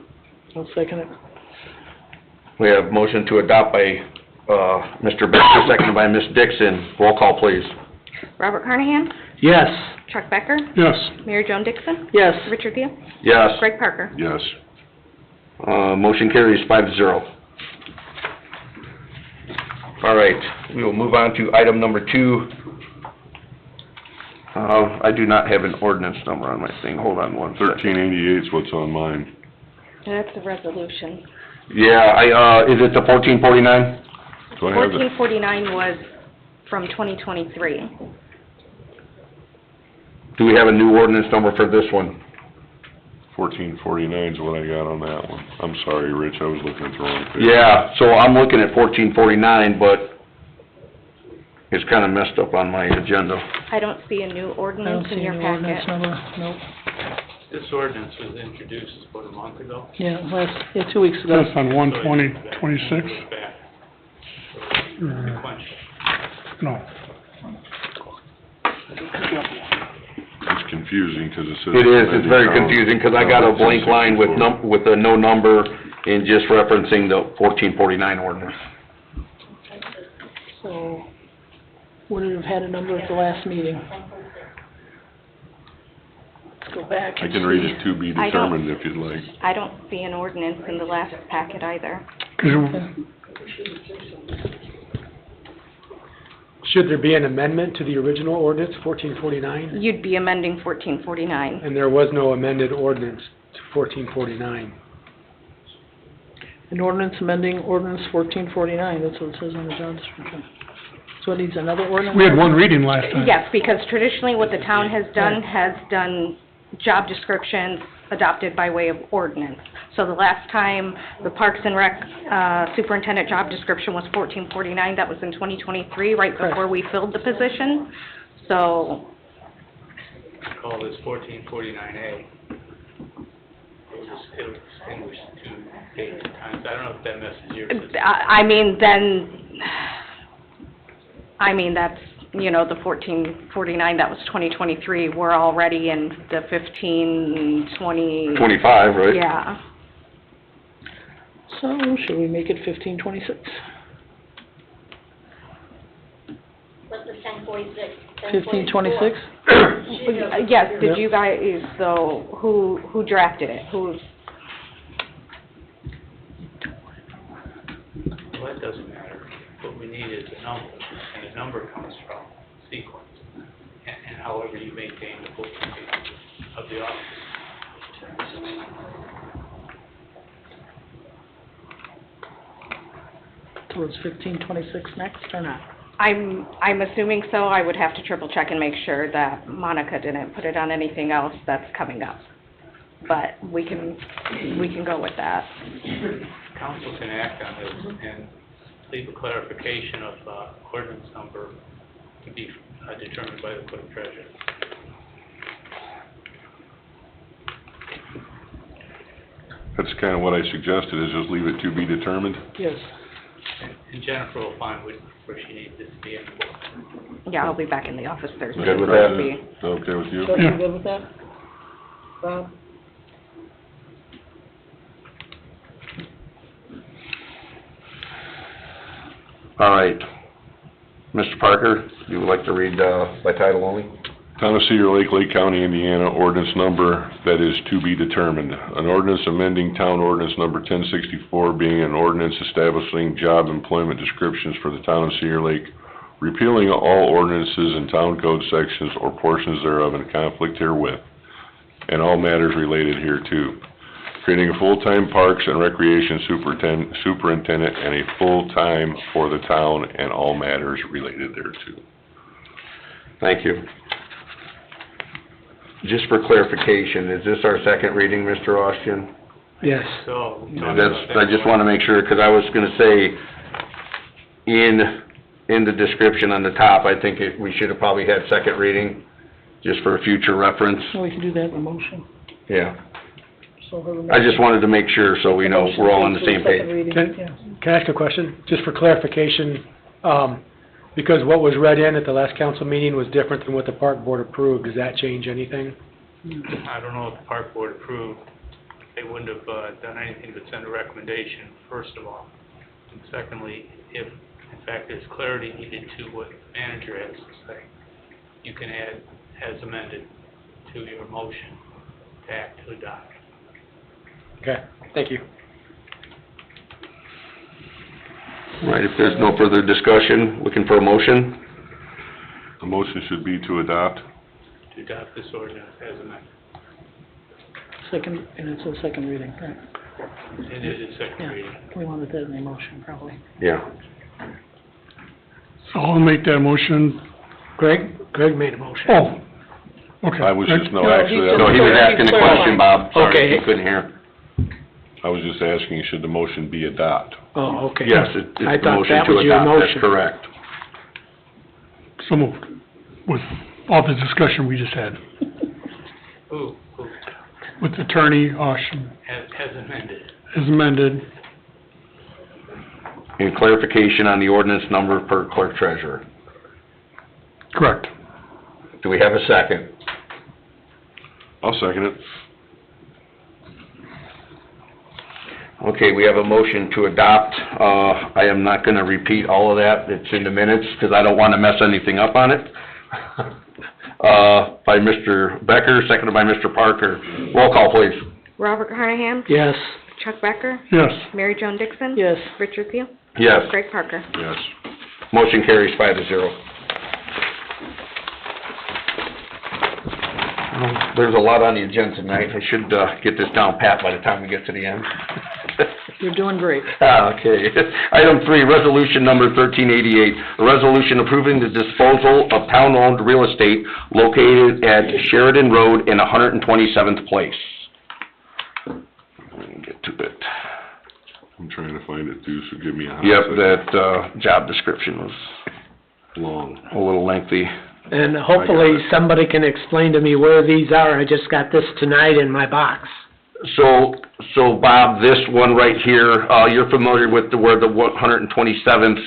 I'll second it. We have motion to adopt by Mr. Becker, seconded by Ms. Dixon. Roll call, please. Robert Carnahan? Yes. Chuck Becker? Yes. Mary Jo Dixon? Yes. Richard Field? Yes. Greg Parker? Yes. Motion carries 5-0. All right, we will move on to item number 2. I do not have an ordinance number on my thing. Hold on one second. 1388 is what's on mine. That's a resolution. Yeah, is it the 1449? Do I have it? 1449 was from 2023. Do we have a new ordinance number for this one? 1449 is what I got on that one. I'm sorry, Rich, I was looking at the wrong page. Yeah, so I'm looking at 1449, but it's kinda messed up on my agenda. I don't see a new I don't ordinance in see your any ordinance packet. number, nope. This ordinance was introduced, about a month ago. Yeah, 2 weeks ago. on So it's been back. Sequential. No. It's confusing, because it says... It is, it's very confusing, 'cause I got a blank line with with a no number and just referencing the 1449 ordinance. So, would it have had a number at the last meeting? Let's go back I and can read see. it to be I don't- determined if you'd like. I don't see an ordinance in the last packet either. Should there be an amendment to the original ordinance, 1449? You'd be amending 1449. And there was no amended ordinance to 1449. An ordinance amending ordinance 1449, that's what it says on the job description. So it needs another ordinance? We had one reading last time. Yes, because traditionally what the town has done job descriptions adopted by way of ordinance. So the last time the Parks and Rec, superintendent job description was 1449, that was in 2023, right before we filled the position. So, Call this 1449A. It'll distinguish the two dates and times. I don't know if that message here is. that's, the 1449, that was 2023, we're already in the 1520. 25, right? Yeah. So, should we make it 1526? What's the 1046? 1526? Yes, did you guys, so, who drafted it? Well, that doesn't matter. What we need is a number, and a number comes from sequence, and however you maintain the bookkeeping of the office. So is 1526 next or not? I'm assuming so. I would have to triple check and make sure that Monica didn't put it on anything else that's coming up. But we can go with that. Council can act on this and leave a clarification of ordinance number to be determined by the clerk treasurer. That's kind of what I suggested, is just leave it to be determined. Yes. And Jennifer will find where she needs this to be in for. Yeah, I'll be back in the office Thursday. Good with so that? it'll be- Is that okay with you? So you good with that? Bob? All right. Mr. Parker, you would like to read, by title only? Town of Cedar Lake, Lake County, Indiana, ordinance number that is to be determined. An ordinance amending town ordinance number 1064, being an ordinance establishing job employment descriptions for the town of Cedar Lake, repealing all ordinances and town code sections or portions thereof in conflict herewith, and all matters related hereto, creating a full-time Parks and Recreation superintendent and a full-time for the town and all matters related thereto. Thank you. Just for clarification, is this our second reading, Mr. Austin? Yes. So. I just want to make sure, because I was going to say, in the description on the top, I think we should have probably had second reading, just for future reference. Well, we can do that in a motion. Yeah. So have a I just motion. wanted to make sure, so we know we're all on the same Second page. reading, Can- yeah. Can I ask a question, just for clarification? Because what was read in at the last council meeting was different than what the park board approved. Does that change anything? I don't know if the park board approved. They wouldn't have done anything but send a recommendation, first of all. And secondly, if in fact there's clarity needed to what the manager has to say, you can add as amended to your motion to act to adopt. Okay, thank you. All right, if there's no further discussion, looking for a motion? The motion should be to adopt. To adopt this ordinance as amended. Second, and it's a second reading, right? It is a second Yeah. reading. We wanted that in the motion, probably. Yeah. So I'll make that motion. Greg made a motion. Oh, okay. I was just, no, No, actually, he's No, he was Sorry, asking a clarify. question, Bob. Sorry, Okay. he couldn't hear. I was just asking, should the motion be adopt? Oh, okay. Yes, it's I the thought motion that to was your adopt, that's motion. correct. So moved, with all the discussion we just had, Ooh, with Attorney Austin as amended. as amended. And clarification on the ordinance number per clerk treasurer. Correct. Do we have a second? I'll second it. Okay, we have a motion to adopt. I am not gonna repeat all of that. It's in the minutes, because I don't wanna mess anything up on it. By Mr. Becker, seconded by Mr. Parker. Roll call, please. Robert Carnahan? Yes. Chuck Becker? Yes. Mary Joan Dixon? Yes. Richard Thiel? Yes. Greg Parker? Yes. Motion carries 5-0. There's a lot on the agenda tonight. I should, get this down pat by the time we get to the end. You're doing great. Okay. Item 3, resolution number 1388, a resolution approving the disposal of town-owned real estate located at Sheridan Road in 127th Place. get to it. I'm trying to find it too, so give me a hot Yep, second. that, job description was Long. a little lengthy. And hopefully somebody can explain to me where these are. I just got this tonight in my box. So Bob, this one right here, you're familiar with where the 127th,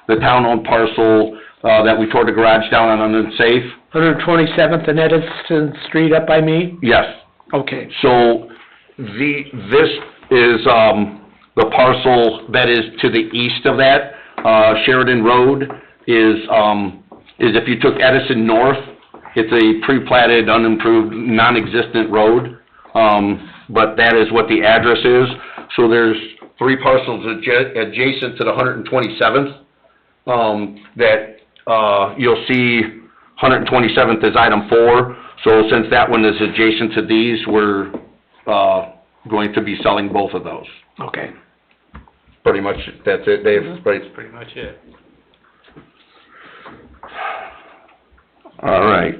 the town-owned parcel, that we tore the garage down on unsafe? 127th and Edison Street up by me? Yes. Okay. So this is, the parcel that is to the east of that. Sheridan Road is if you took Edison north, it's a pre-platted, unimproved, non-existent road. But that is what the address is. So there's 3 parcels adjacent to the 127th, that, you'll see 127th is item 4. So since that one is adjacent to these, we're, going to be selling both of those. Okay. Pretty much, that's it, Dave, right? That's pretty much it. All right.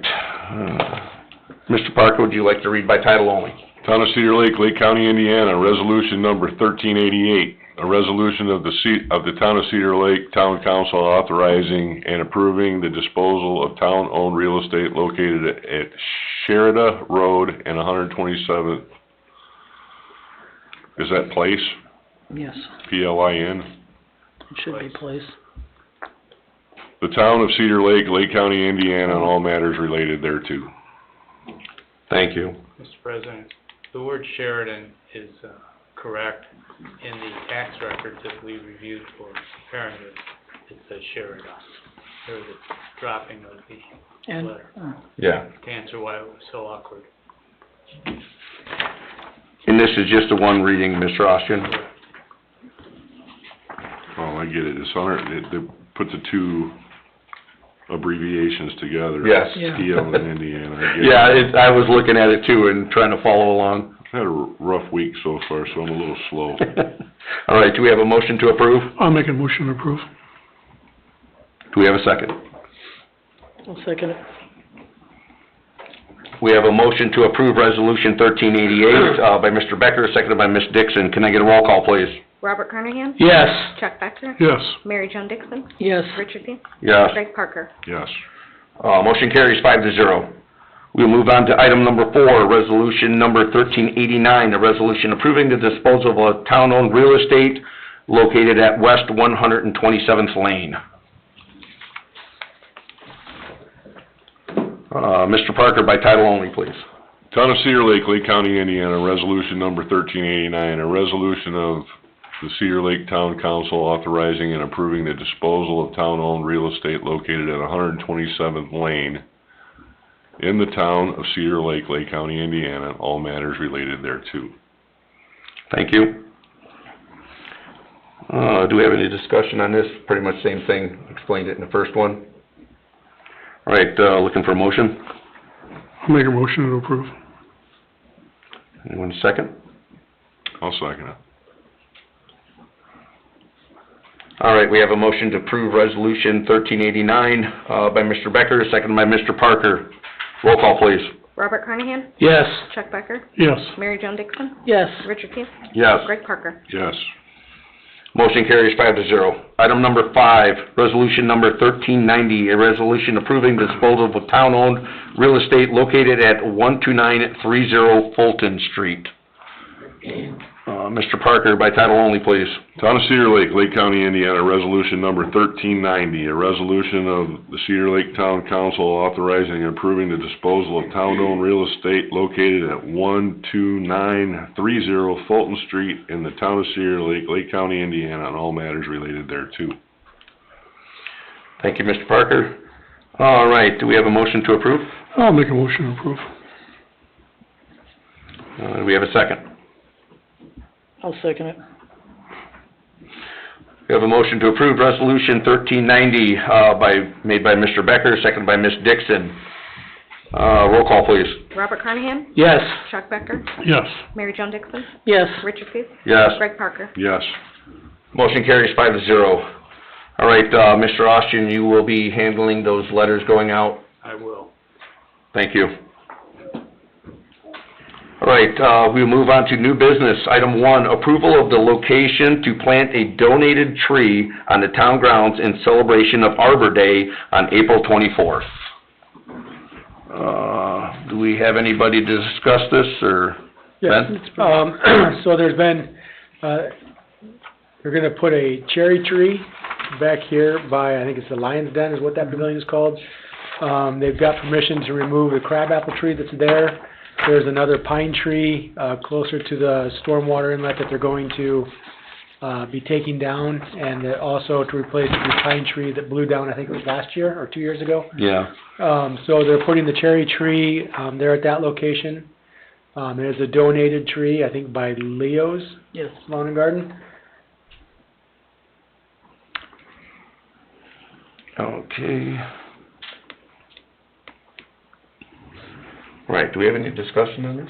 Mr. Parker, would you like to read by title only? Town of Cedar Lake, Lake County, Indiana, resolution number 1388, a resolution of the Town of Cedar Lake Town Council authorizing and approving the disposal of town-owned real estate located at Sheridan Road and 127th. Is that Place? Yes, P-L-I-N? it should be place. The Town of Cedar Lake, Lake County, Indiana, and all matters related thereto. Thank you. Mr. President, the word Sheridan is correct. In the tax records that we reviewed for preparing this, it says Sheridan. There's a dropping of the And, letter Yeah. to answer why it was so awkward. And this is just a one reading, Mr. Ostian? Oh, I get it, it's they put the 2 abbreviations together. Yes. Yeah. TL and Indiana, I get it. Yeah, I was looking at it too and trying to follow along. I've had a rough week so far, so I'm a little slow. All right, do we have a motion to approve? I'll make a motion to approve. Do we have a second? I'll second it. We have a motion to approve resolution 1388, by Mr. Becker, seconded by Ms. Dixon. Can I get a roll call, please? Robert Carnahan? Yes. Chuck Becker? Yes. Mary Jo Dixon? Yes, Richard Peet? Yes. Greg Parker? Yes. Motion carries 5-0. We'll move on to item number 4, resolution number 1389, a resolution approving the disposal of a town-owned real estate located at West 127th Lane. Mr. Parker, by title only, please. Town of Cedar Lake, Lake County, Indiana, resolution number 1389, a resolution of the Cedar Lake Town Council authorizing and approving the disposal of town-owned real estate located at 127th Lane in the town of Cedar Lake, Lake County, Indiana, all matters related thereto. Thank you. Do we have any discussion on this? Pretty much same thing, explained it in the first one. All right, looking for a motion. I'll make a motion to approve. Anyone second? I'll second it. All right, we have a motion to approve resolution 1389, by Mr. Becker, seconded by Mr. Parker. Roll call, please. Robert Carnahan? Yes. Chuck Becker? Yes. Mary Jo Dixon? yes, Richard Peet? Yes. Greg Parker? Yes. Motion carries 5-0. Item number 5, resolution number 1390, a resolution approving disposal of town-owned real estate located at 12930 Fulton Street. Mr. Parker, by title only, please. Town of Cedar Lake, Lake County, Indiana, resolution number 1390, a resolution of the Cedar Lake Town Council authorizing and approving the disposal of town-owned real estate located at 12930 Fulton Street in the town of Cedar Lake, Lake County, Indiana, and all matters related thereto. Thank you, Mr. Parker. All right, do we have a motion to approve? I'll make a motion to approve. Do we have a second? I'll second it. We have a motion to approve resolution 1390, made by Mr. Becker, seconded by Ms. Dixon. Roll call, please. Robert Carnahan? Yes. Chuck Becker? Yes. Mary Jo Dixon? Yes, Richard Peet? Yes. Greg Parker? Yes. Motion carries 5-0. All right, Mr. Ostian, you will be handling those letters going out. I will. Thank you. All right, we'll move on to new business. Item 1, approval of the location to plant a donated tree on the town grounds in celebration of Arbor Day on April 24th. Do we have anybody to discuss this, or Ben? So there's been, they're gonna put a cherry tree back here by, I think it's the Lion's Den is what that pavilion is called. They've got permission to remove the crabapple tree that's there. There's another pine tree, closer to the stormwater inlet that they're going to, be taking down, and also to replace the pine tree that blew down, I think it was last year or 2 years ago. Yeah. So they're putting the cherry tree, there at that location. There's a donated tree, I think by Leo's Yes. Lawn and Garden. Okay. Right, do we have any discussion on this?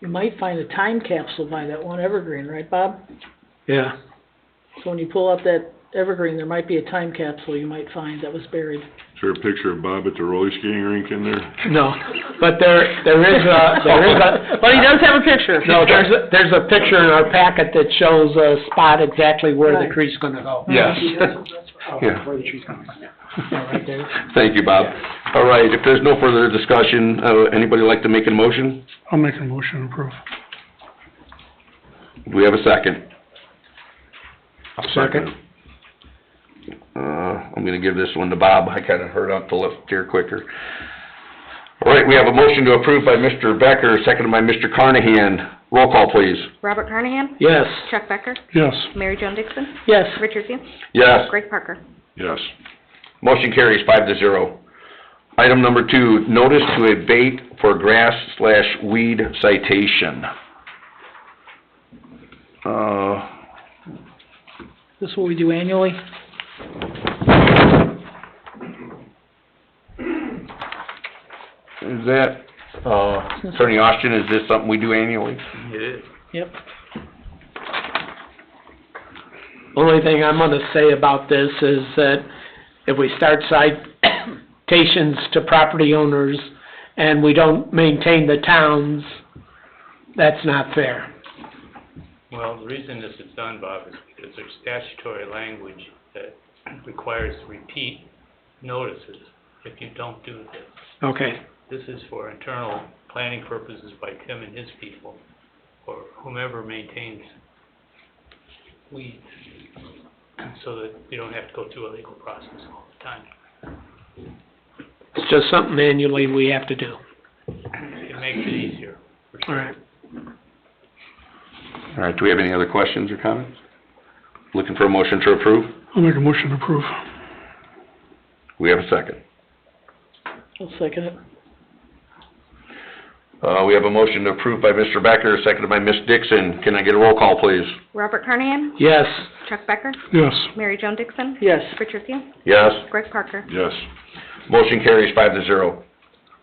You might find a time capsule by that one evergreen, right, Bob? Yeah. So when you pull up that evergreen, there might be a time capsule you might find that was buried. Is there a picture of Bob at the roller skating rink in there? No, but there is a. But he does have a picture. No, there's a picture in our packet that shows a spot exactly where Right. the tree's gonna go. Yes. Yeah. Where the tree's gonna go. Yeah, right there. Thank you, Bob. All right, if there's no further discussion, anybody like to make a motion? I'll make a motion to approve. Do we have a second? Second. I'm gonna give this one to Bob. I kinda heard up the left here quicker. All right, we have a motion to approve by Mr. Becker, seconded by Mr. Carnahan. Roll call, please. Robert Carnahan? Yes. Chuck Becker? Yes. Mary Jo Dixon? Yes. Richard Seals? Yes. Greg Parker? Yes. Motion carries 5-0. Item number 2, notice to abate for grass/weed citation. This is what we do annually? Is that, Attorney Austin, is this something we do annually? It is. Yep. Only thing I'm gonna say about this is that if we start citations to property owners and we don't maintain the towns, that's not fair. Well, the reason this is done, Bob, is because there's statutory language that requires repeat notices if you don't do this. Okay. This is for internal planning purposes by Tim and his people, or whomever maintains weeds, so that you don't have to go through a legal process all the time. It's just something annually we have to do. It makes it easier, for All sure. right. All right, do we have any other questions or comments? Looking for a motion to approve? I'll make a motion to approve. We have a second. I'll second it. We have a motion to approve by Mr. Becker, seconded by Ms. Dixon. Can I get a roll call, please? Robert Carnahan? Yes. Chuck Becker? Yes. Mary Jo Dixon? Yes. Richard Seals? Yes. Greg Parker? Yes. Motion carries 5-0.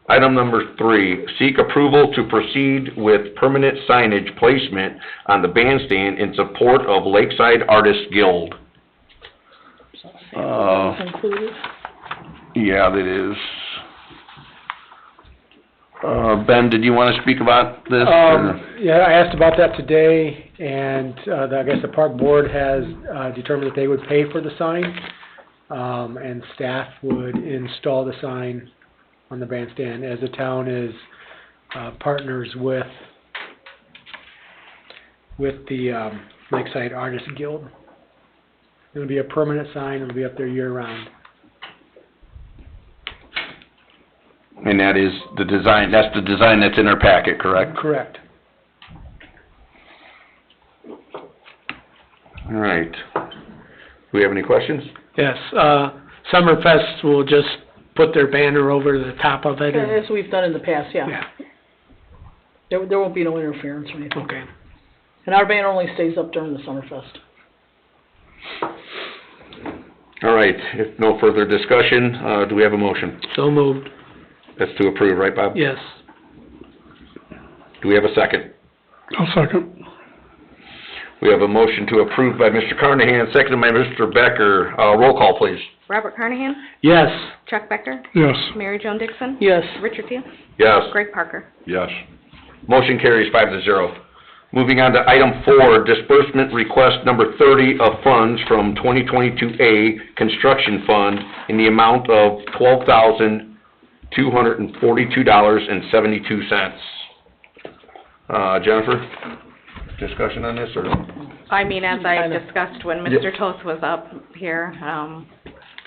Item number 3, seek approval to proceed with permanent signage placement on the bandstand in support of Lakeside Artists Guild. Included. Yeah, that is. Ben, did you want to speak about this? Yeah, I asked about that today, and, I guess the park board has, determined that they would pay for the sign, and staff would install the sign on the bandstand, as the town is, partners with the, Lakeside Artists Guild. It'll be a permanent sign, it'll be up there year-round. And that is the design, that's the design that's in our packet, correct? Correct. All right. Do we have any questions? Yes, Summerfest will just put their banner over the top of it. As we've done in the past, yeah. Yeah, There won't be no interference or anything. okay. And our band only stays up during the Summerfest. All right, if no further discussion, do we have a motion? So moved. That's to approve, right, Bob? Yes. Do we have a second? I'll second. We have a motion to approve by Mr. Carnahan, seconded by Mr. Becker. Roll call, please. Robert Carnahan? Yes. Chuck Becker? Yes. Mary Jo Dixon? Yes. Richard Seals? Yes. Greg Parker? Yes. Motion carries 5-0. Moving on to item 4, disbursement request number 30 of funds from 2022A Construction Fund in the amount of $12,242.72. Jennifer, discussion on this, or? I mean, as I discussed when Mr. Toth was up here,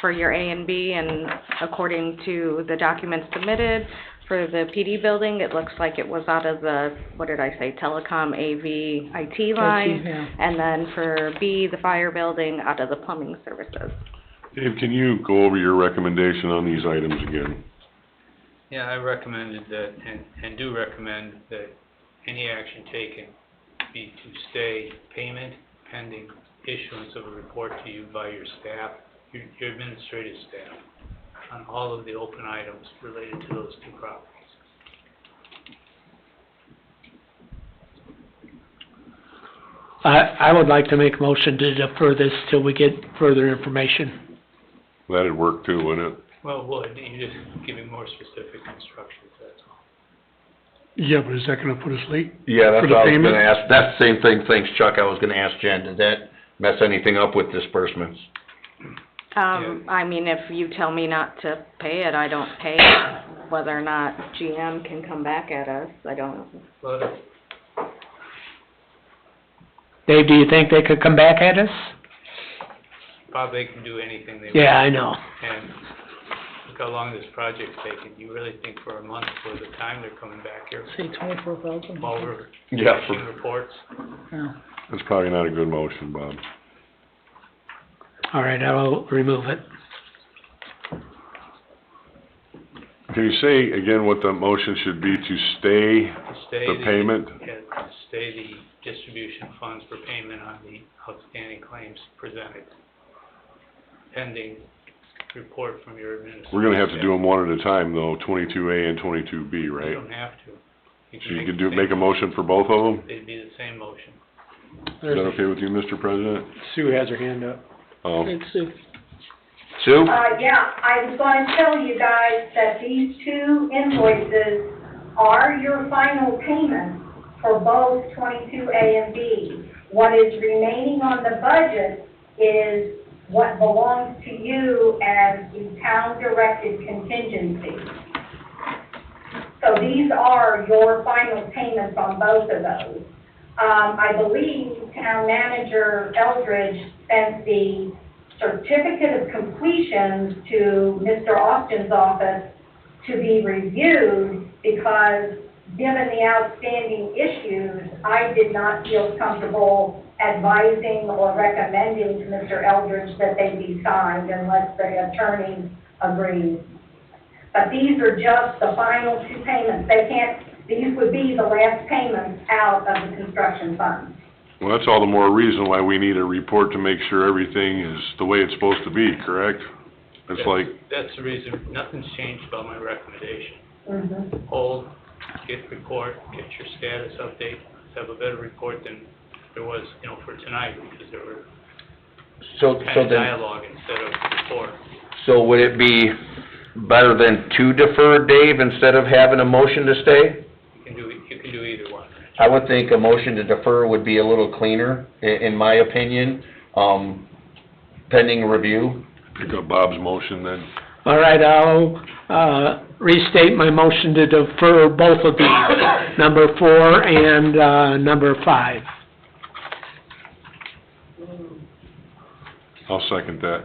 for your A and B, and according to the documents submitted for the PD building, it looks like it was out of the, what did I say, telecom AV IT line. yeah. And then for B, the fire building, out of the plumbing services. Dave, can you go over your recommendation on these items again? Yeah, I recommended that, and do recommend that any action taken be to stay payment pending issuance of a report to you by your staff, your administrative staff, on all of the open items related to those two properties. I would like to make a motion to defer this till we get further information. That'd work too, wouldn't it? Well, you're just giving more specific instructions, that's all. Yeah, but is that gonna put us late? Yeah, that's For the what I was payment? gonna ask, that's the same thing, thanks Chuck, I was gonna ask Jen, did that mess anything up with disbursements? I mean, if you tell me not to pay it, I don't pay it. Whether or not GM can come back at us, I don't. Well, Dave, do you think they could come back at us? Bob, they can do anything they want. Yeah, I know. And look how long this project's taken. You really think for a month worth of time they're coming back here? Say 24,000? Over Yeah, issuing reports? Yeah. That's probably not a good motion, Bob. All right, I will remove it. Can you say again what the motion should be to stay To stay the payment? Yeah, to stay the distribution funds for payment on the outstanding claims presented, pending report from your administrator. We're gonna have to do them one at a time though, 22A and 22B, You right? don't have to. So you could make a motion for both of them? They'd be the same motion. Is that okay with you, Mr. President? Sue has her hand up. Oh, It's Sue. Sue? Yeah, I was going to tell you guys that these two invoices are your final payment for both 22A and B. What is remaining on the budget is what belongs to you as the town-directed contingency. So these are your final payments on both of those. I believe Town Manager Eldridge sent the certificate of completion to Mr. Austin's office to be reviewed because given the outstanding issues, I did not feel comfortable advising or recommending to Mr. Eldridge that they be signed unless the attorney agrees. But these are just the final two payments. These would be the last payments out of the construction fund. well, that's all the more reason why we need a report to make sure everything is the way it's supposed to be, correct? It's like, That's the reason, nothing's changed about my recommendation. Mm-hmm. Hold, get report, get your status update, let's have a better report than there was, for tonight, because there were kind of dialogue instead of report. So would it be better than to defer, Dave, instead of having a motion to stay? You can do either one. I would think a motion to defer would be a little cleaner, in my opinion, pending review. pick up Bob's motion then. All right, I'll, restate my motion to defer both of these, number 4 and, number 5. I'll second that.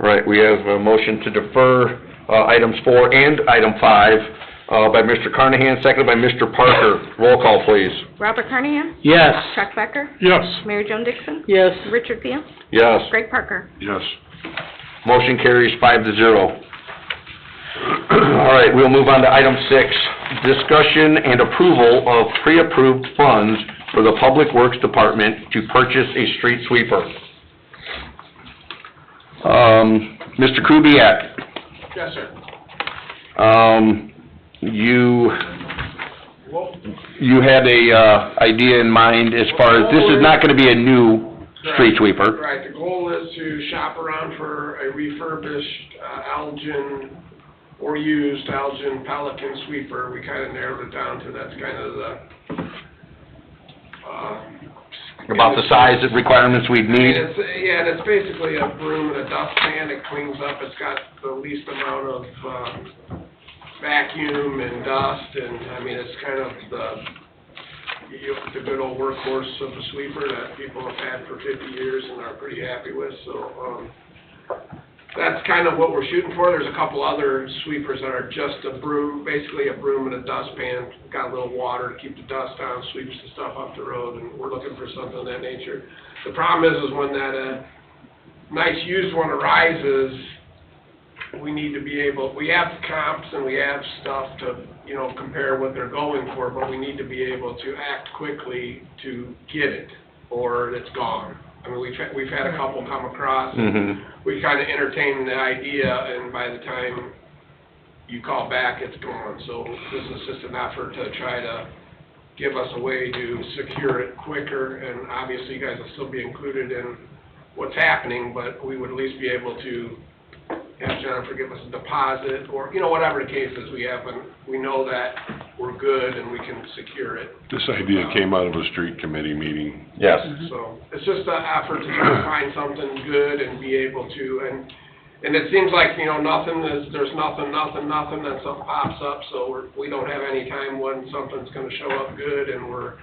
All right, we have a motion to defer, items 4 and item 5, by Mr. Carnahan, seconded by Mr. Parker. Roll call, please. Robert Carnahan? Yes. Chuck Becker? Yes. Mary Jo Dixon? Yes. Richard Thiel? Yes. Greg Parker? Yes. Motion carries 5-0. All right, we'll move on to item 6, discussion and approval of pre-approved funds for the Public Works Department to purchase a street sweeper. Mr. Kubiak, Yes, sir. you had a, idea in mind as far as, this is not gonna be a new street sweeper. Right, the goal is to shop around for a refurbished, Elgin or used Elgin Pelican sweeper. We kind of narrowed it down to that's kind of the, About the size of requirements we'd I mean, need? yeah, and it's basically a broom and a dustpan. It cleans up. It's got the least amount of vacuum and dust, and I mean, it's kind of the good old workhorse of a sweeper that people have had for 50 years and are pretty happy with. So that's kind of what we're shooting for. There's a couple other sweepers that are just a broom, basically a broom and a dustpan. Got a little water to keep the dust down, sweeps the stuff off the road, and we're looking for something of that nature. The problem is when that nice used one arises, we need to be able, we have comps and we have stuff to, you know, compare what they're going for, but we need to be able to act quickly to get it, or it's gone. I mean, we've had a couple come across, and we kind of entertained the idea, and by the time you call back, it's gone. So this is just an effort to try to give us a way to secure it quicker, and obviously you guys will still be included in what's happening, but we would at least be able to have Jennifer give us a deposit, or, you know, whatever the case is, we know that we're good and we can secure it. This idea came out of a street committee meeting. Yes. So, it's just an effort to try to find something good and be able to, and it seems like, you know, there's nothing that pops up, so we don't have any time when something's gonna show up good, and our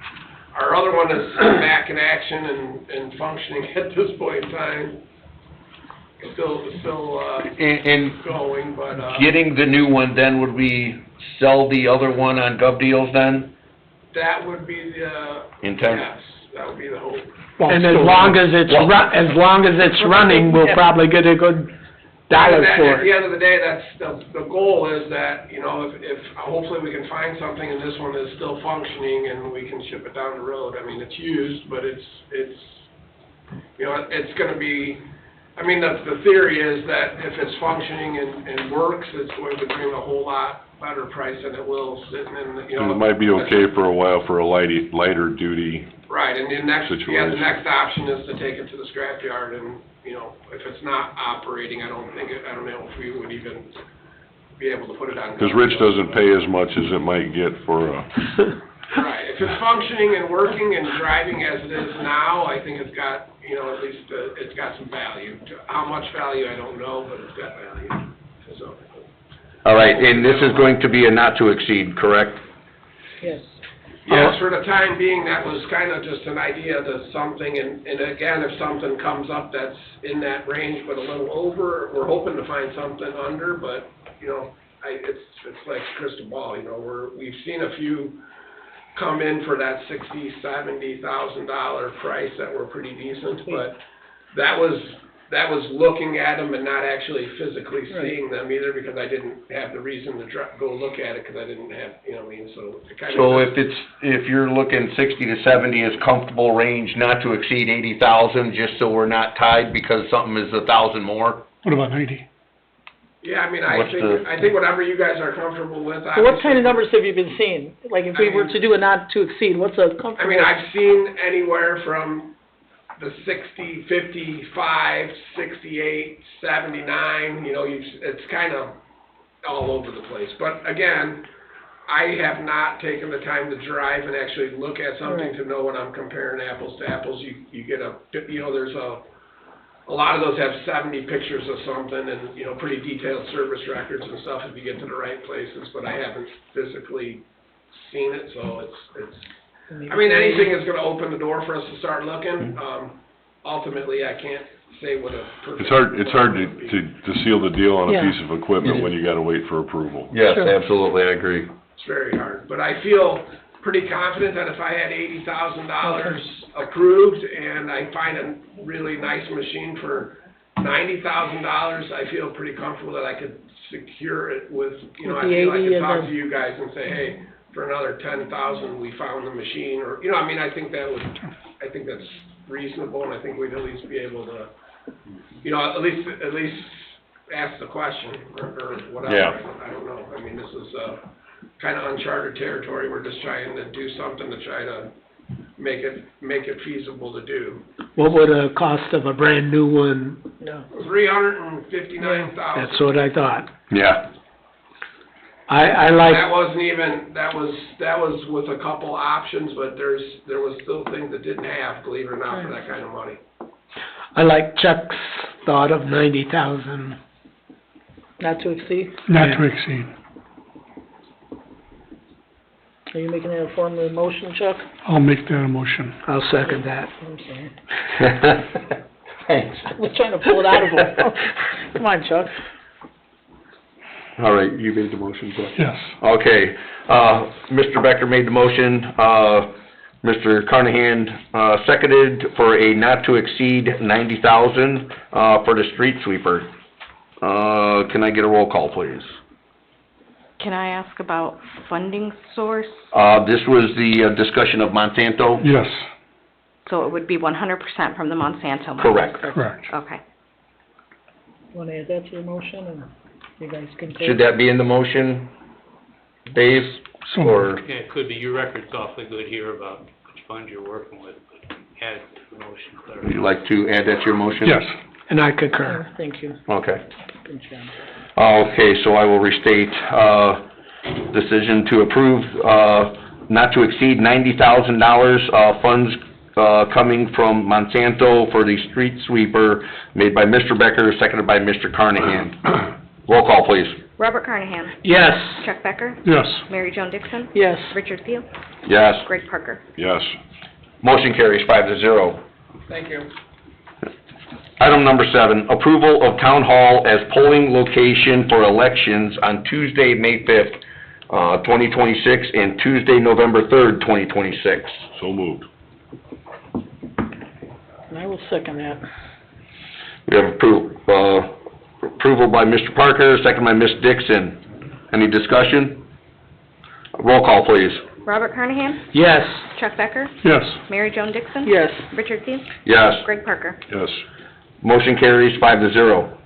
other one is back in action and functioning at this point in time. Still going, but, Getting the new one, then would we sell the other one on Gov Deals then? that would be the, Intent? yes, that would be the hope. And as long as it's running, we'll probably get a good dollar At for the it. end of the day, that's the goal is that, you know, if hopefully we can find something and this one is still functioning and we can ship it down the road. I mean, it's used, but it's, you know, it's gonna be, I mean, the theory is that if it's functioning and works, it's going to bring a whole lot better price than it will sitting in, you know. And it might be okay for a while for a lighter duty. Right, and the next Situation. option is to take it to the scrapyard, and, you know, if it's not operating, I don't know if we would even be able to put it on. Because Rich doesn't pay as much as it might get for a... Right, if it's functioning and working and driving as it is now, I think it's got, you know, at least, it's got some value. How much value, I don't know, but it's got value, so. All right, and this is going to be a not to exceed, correct? Yes. Yes, for the time being, that was kind of just an idea to something, and again, if something comes up that's in that range but a little over, we're hoping to find something under, but, you know, it's like crystal ball, you know, we've seen a few come in for that $60,000-$70,000 price that were pretty decent, but that was looking at them and not actually physically seeing them either, because I didn't have the reason to go look at it, because I didn't have, you know what I mean, so it kind of... So if you're looking 60 to 70 is comfortable range, not to exceed 80,000, just so we're not tied because something is 1,000 more? What about 90? Yeah, I mean, I think whatever you guys are comfortable with. So what kind of numbers have you been seeing? Like, if we were to do a not to exceed, what's a comfortable? I mean, I've seen anywhere from the 60, 55, 68, 79, you know, it's kind of all over the place. But again, I have not taken the time to drive and actually look at something to know when I'm comparing apples to apples. You get you know, there's a lot of those have 70 pictures of something and, you know, pretty detailed service records and stuff if you get to the right places, but I haven't physically seen it, so it's I mean, anything is gonna open the door for us to start looking. Ultimately, I can't say what a perfect... It's hard to seal the deal on a piece of equipment when you gotta wait for approval. Yes, absolutely, I agree. It's very hard, but I feel pretty confident that if I had $80,000 approved and I find a really nice machine for $90,000, I feel pretty comfortable that I could secure it with, you know, I feel I could talk to you guys and say, hey, for another $10,000, we found the machine, or, you know, I mean, I think that's reasonable, and I think we'd at least be able to, you know, at least ask the question, or whatever. Yeah. I don't know. I mean, this is kind of uncharted territory. We're just trying to do something to try to make it feasible to do. What would a cost of a brand new one? $359,000. That's what I thought. Yeah. I like, That wasn't even, that was with a couple options, but there was still things that didn't have, believe it or not, for that kind of money. I like Chuck's thought of 90,000. Not to exceed? Not to exceed. Are you making that a form of motion, Chuck? I'll make that a motion. I'll second that. I'm sorry. Thanks. I was trying to pull it out of him. Come on, Chuck. All right, you made the motion, Jeff? Yes. Okay, Mr. Becker made the motion, Mr. Carnahan, seconded for a not to exceed 90,000, for the street sweeper. Can I get a roll call, please? Can I ask about funding source? This was the, discussion of Monsanto? Yes. So it would be 100% from the Monsanto money? Correct. Correct. Okay. Want to add that to the motion, or you guys can take? Should that be in the motion, Dave, or? Yeah, it could be. Your record's awfully good here about which fund you're working with, but add it to the motion, clarify. Would you like to add that to your motion? Yes. And I concur. Thank you. Okay. Good job. Okay, so I will restate, decision to approve, not to exceed $90,000, funds, coming from Monsanto for the street sweeper, made by Mr. Becker, seconded by Mr. Carnahan. Roll call, please. Robert Carnahan? Yes. Chuck Becker? Yes. Mary Jo Dixon? Yes. Richard Thiel? Yes. Greg Parker? Yes. Motion carries 5-0. Thank you. Item number 7, approval of town hall as polling location for elections on Tuesday, May 5th, 2026, and Tuesday, November 3rd, 2026. So moved. And I will second that. We have approval by Mr. Parker, second by Ms. Dixon. Any discussion? Roll call, please. Robert Carnahan? Yes. Chuck Becker? Yes. Mary Jo Dixon? Yes. Richard Thiel? Yes. Greg Parker? Yes. Motion carries 5-0.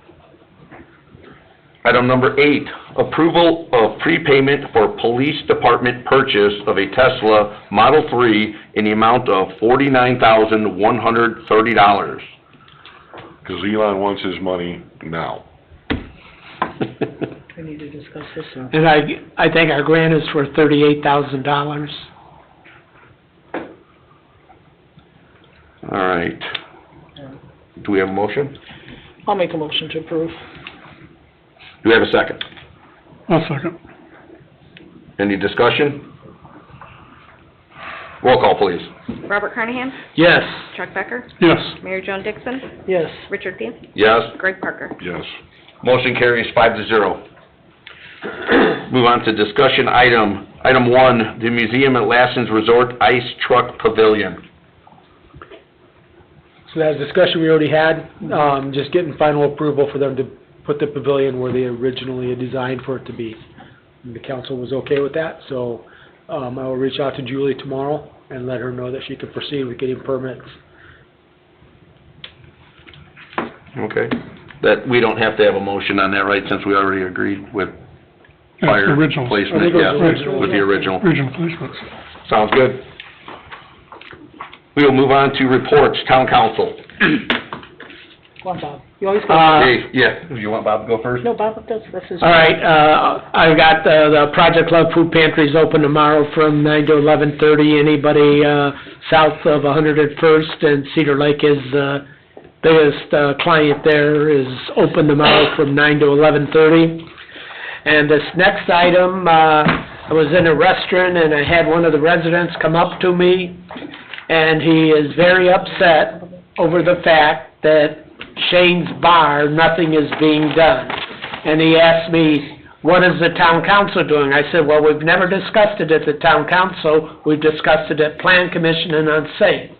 Item number 8, approval of prepayment for police department purchase of a Tesla Model 3 in the amount of $49,130. Because Elon wants his money now. We need to discuss this one. And I think our grant is for $38,000. All right. Do we have a motion? I'll make a motion to approve. Do we have a second? I'll second. Any discussion? Roll call, please. Robert Carnahan? Yes. Chuck Becker? Yes. Mary Jo Dixon? Yes. Richard Thiel? Yes. Greg Parker? Yes. Motion carries 5-0. Move on to discussion item. Item 1, the Museum at Lassen's Resort Ice Truck Pavilion. So that discussion we already had, just getting final approval for them to put the pavilion where they originally had designed for it to be. And the council was okay with that, so, I will reach out to Julie tomorrow and let her know that she can proceed with getting permits. Okay. That, we don't have to have a motion on that, right, since we already agreed with fire placement? Yeah, with the original. Original placements. Sounds good. We will move on to reports, town council. Come on, Bob. You always go. Hey, yeah, do you want Bob to go first? No, Bob, that's his. All right, I've got the Project Love Food Pantries open tomorrow from 9 to 11:30. Anybody south of 101st and Cedar Lake is the biggest client there, is open tomorrow from 9 to 11:30. And this next item, I was in a restaurant and I had one of the residents come up to me, and he is very upset over the fact that Shane's Bar, nothing is being done. And he asked me, what is the town council doing? I said, well, we've never discussed it at the town council. We've discussed it at Plan Commission and on SAFE.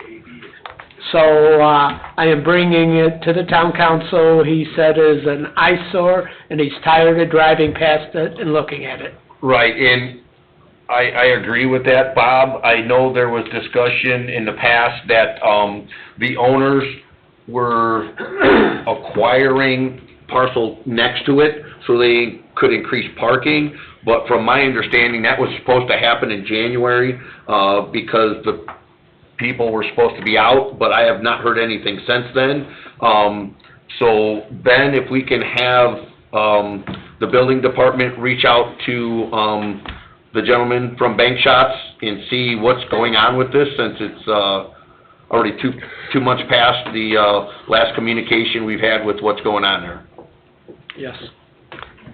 So, I am bringing it to the town council. He said it is an eyesore, and he's tired of driving past it and looking at it. Right, and I agree with that, Bob. I know there was discussion in the past that, the owners were acquiring parcel next to it so they could increase parking, but from my understanding, that was supposed to happen in January, because the people were supposed to be out, but I have not heard anything since then. So, Ben, if we can have, the building department reach out to, the gentleman from Bank Shots and see what's going on with this, since it's, already two months past the, last communication we've had with what's going on there? Yes.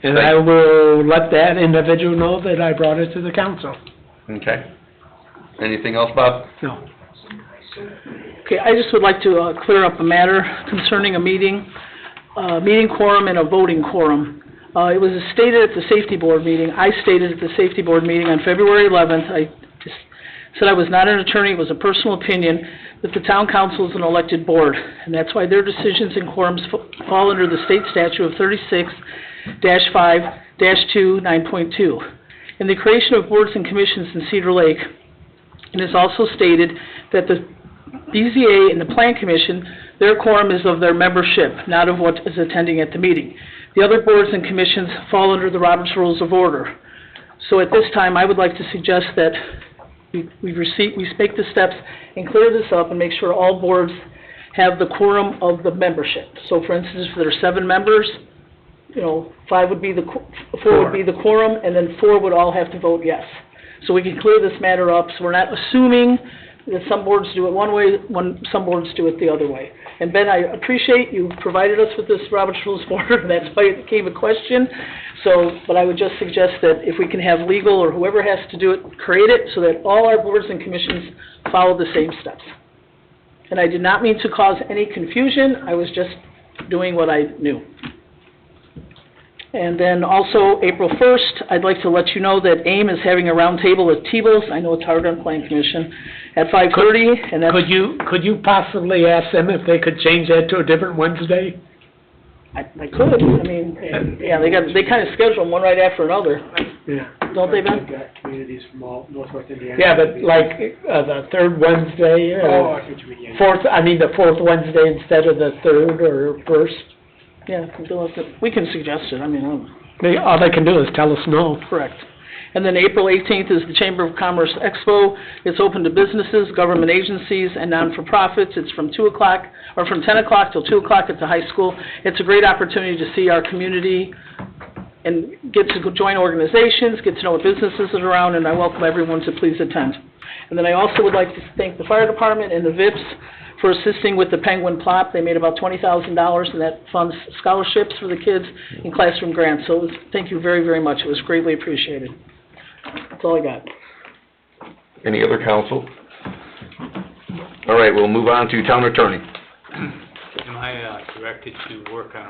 And I will let that individual know that I brought it to the council. Okay. Anything else, Bob? No. Okay, I just would like to clear up a matter concerning a meeting quorum and a voting quorum. It was stated at the safety board meeting, I stated at the safety board meeting on February 11th, I just said I was not an attorney, it was a personal opinion, that the town council is an elected board, and that's why their decisions and quorums fall under the state statute of 36-5-2 In the creation of boards and commissions in Cedar Lake, it is also stated that the BZA and the Plan Commission, their quorum is of their membership, not of what is attending at the meeting. The other boards and commissions fall under the Robert's Rules of Order. So at this time, I would like to suggest that we make the steps and clear this up and make sure all boards have the quorum of the membership. So for instance, if there are 7 members, 4 would be the quorum, and then 4 would all have to vote yes. So we can clear this matter up, so we're not assuming that some boards do it one way, some boards do it the other way. And Ben, I appreciate you provided us with this Robert's Rules of Order, and that's why it became a question. So, but I would just suggest that if we can have legal or whoever has to do it, create it so that all our boards and commissions follow the same steps. And I did not mean to cause any confusion, I was just doing what I knew. And then also, April 1st, I'd like to let you know that AIM is having a roundtable at T-Bill's, I know it's hard on Plan Commission, at 5:30, and that's... Could you possibly ask them if they could change that to a different Wednesday? I could, I mean, yeah, they kind of schedule them one right after another. Yeah. Don't they, Ben? We've got communities from all northwest Indiana. Yeah, but like, the third Wednesday, Oh, I see what you mean, yeah. the fourth Wednesday instead of the third or first. Yeah, we can suggest it, I mean, All they can do is tell us no. correct. And then April 18th is the Chamber of Commerce Expo. It's open to businesses, government agencies, and non-for-profits. It's from 10 o'clock till 2 o'clock at the high school. It's a great opportunity to see our community and get to join organizations, get to know what businesses are around, and I welcome everyone to please attend. And then I also would like to thank the fire department and the VIPS for assisting with the Penguin Plot. They made about $20,000, and that funds scholarships for the kids and classroom grants. So thank you very, very much. It was greatly appreciated. That's all I got. Any other council? All right, we'll move on to town attorney. Am I directed to work on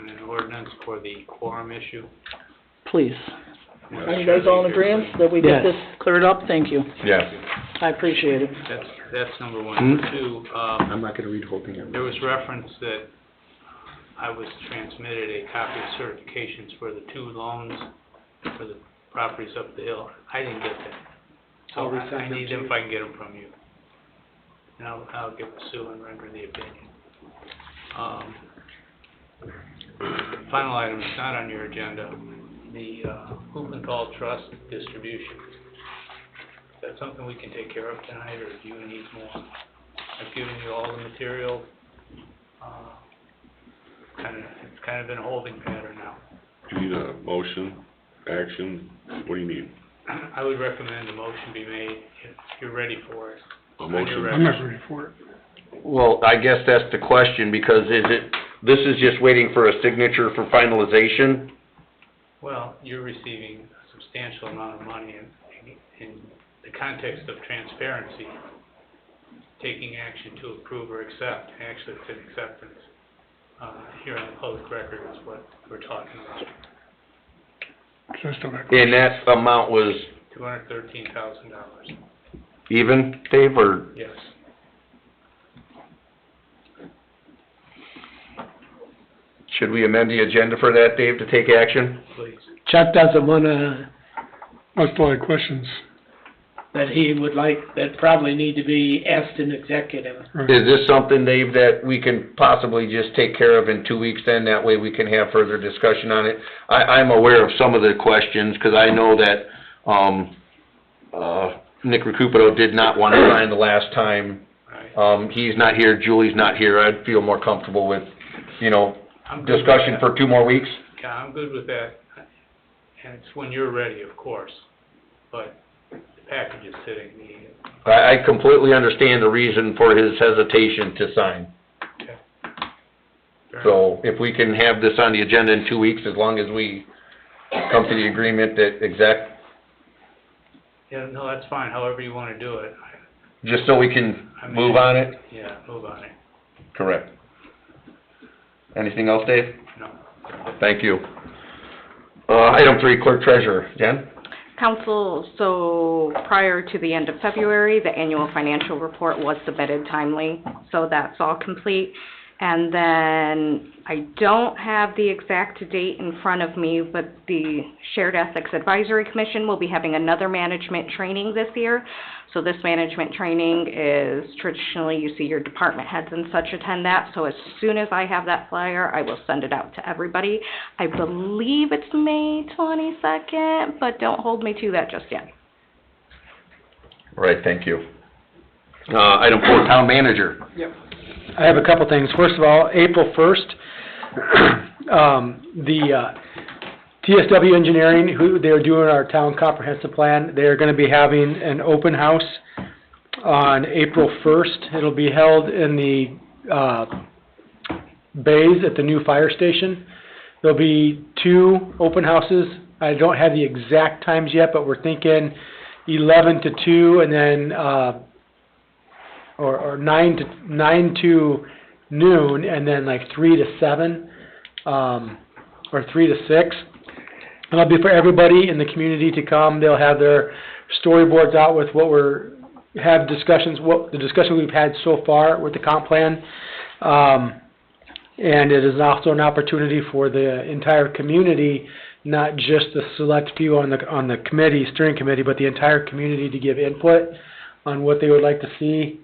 an ordinance for the quorum issue? Please. Are you guys all in agreement that we get this cleared up? Thank you. Yeah. I appreciate it. That's number one. Number two, I'm not gonna read the whole thing. there was reference that I was transmitted a copy of certifications for the 2 loans for the properties up the hill. I didn't get that. So I need them if I can get them from you. And I'll give Sue and render the opinion. Final item, it's not on your agenda, the Huppenthal Trust distribution. Is that something we can take care of tonight, or do you need more? I've given you all the material. It's kind of been a holding pattern now. Do you need a motion, action? What do you need? I would recommend a motion be made if you're ready for it. A motion? I'm not ready for it. Well, I guess that's the question, because this is just waiting for a signature for finalization? Well, you're receiving a substantial amount of money in the context of transparency, taking action to approve or accept. Actually, it's an acceptance. Here on the public record is what we're talking about. And that amount was $213,000. even, Dave, or? Yes. Should we amend the agenda for that, Dave, to take action? Please. Chuck doesn't wanna, Most of my questions. that he would like, that probably need to be asked in executive. Is this something, Dave, that we can possibly just take care of in 2 weeks then? That way we can have further discussion on it. I'm aware of some of the questions, because I know that, Nick Recupero did not want to sign the last time. He's not here, Julie's not here. I'd feel more comfortable with, discussion for 2 more weeks. Yeah, I'm good with that, and it's when you're ready, of course, but the package is sitting, I completely understand the reason for his hesitation to sign. okay. So if we can have this on the agenda in 2 weeks, as long as we come to the agreement that Yeah, no, that's fine, however you wanna do it. just so we can I mean, move on it? Yeah, move on it, Correct. Anything else, Dave? no. Thank you. Item 3, clerk treasurer. Jen? Council, so prior to the end of February, the annual financial report was submitted timely, so that's all complete. And then, I don't have the exact date in front of me, but the Shared Ethics Advisory Commission will be having another management training this year. So this management training is traditionally, you see your department heads and such attend that. So as soon as I have that flyer, I will send it out to everybody. I believe it's May 22nd, but don't hold me to that just yet. Right, thank you. Item 4, town manager. Yep. I have a couple things. First of all, April 1st, the TSW Engineering, who they're doing our town comprehensive plan, they're gonna be having an open house on April 1st. It'll be held in the bays at the new fire station. There'll be 2 open houses. I don't have the exact times yet, but we're thinking 11 to 2, and then or 9 to noon, and then like 3 to 7, or 3 to 6. And it'll be for everybody in the community to come. They'll have their storyboards out with what the discussion we've had so far with the comp plan. And it is also an opportunity for the entire community, not just the select few on the committee, steering committee, but the entire community to give input on what they would like to see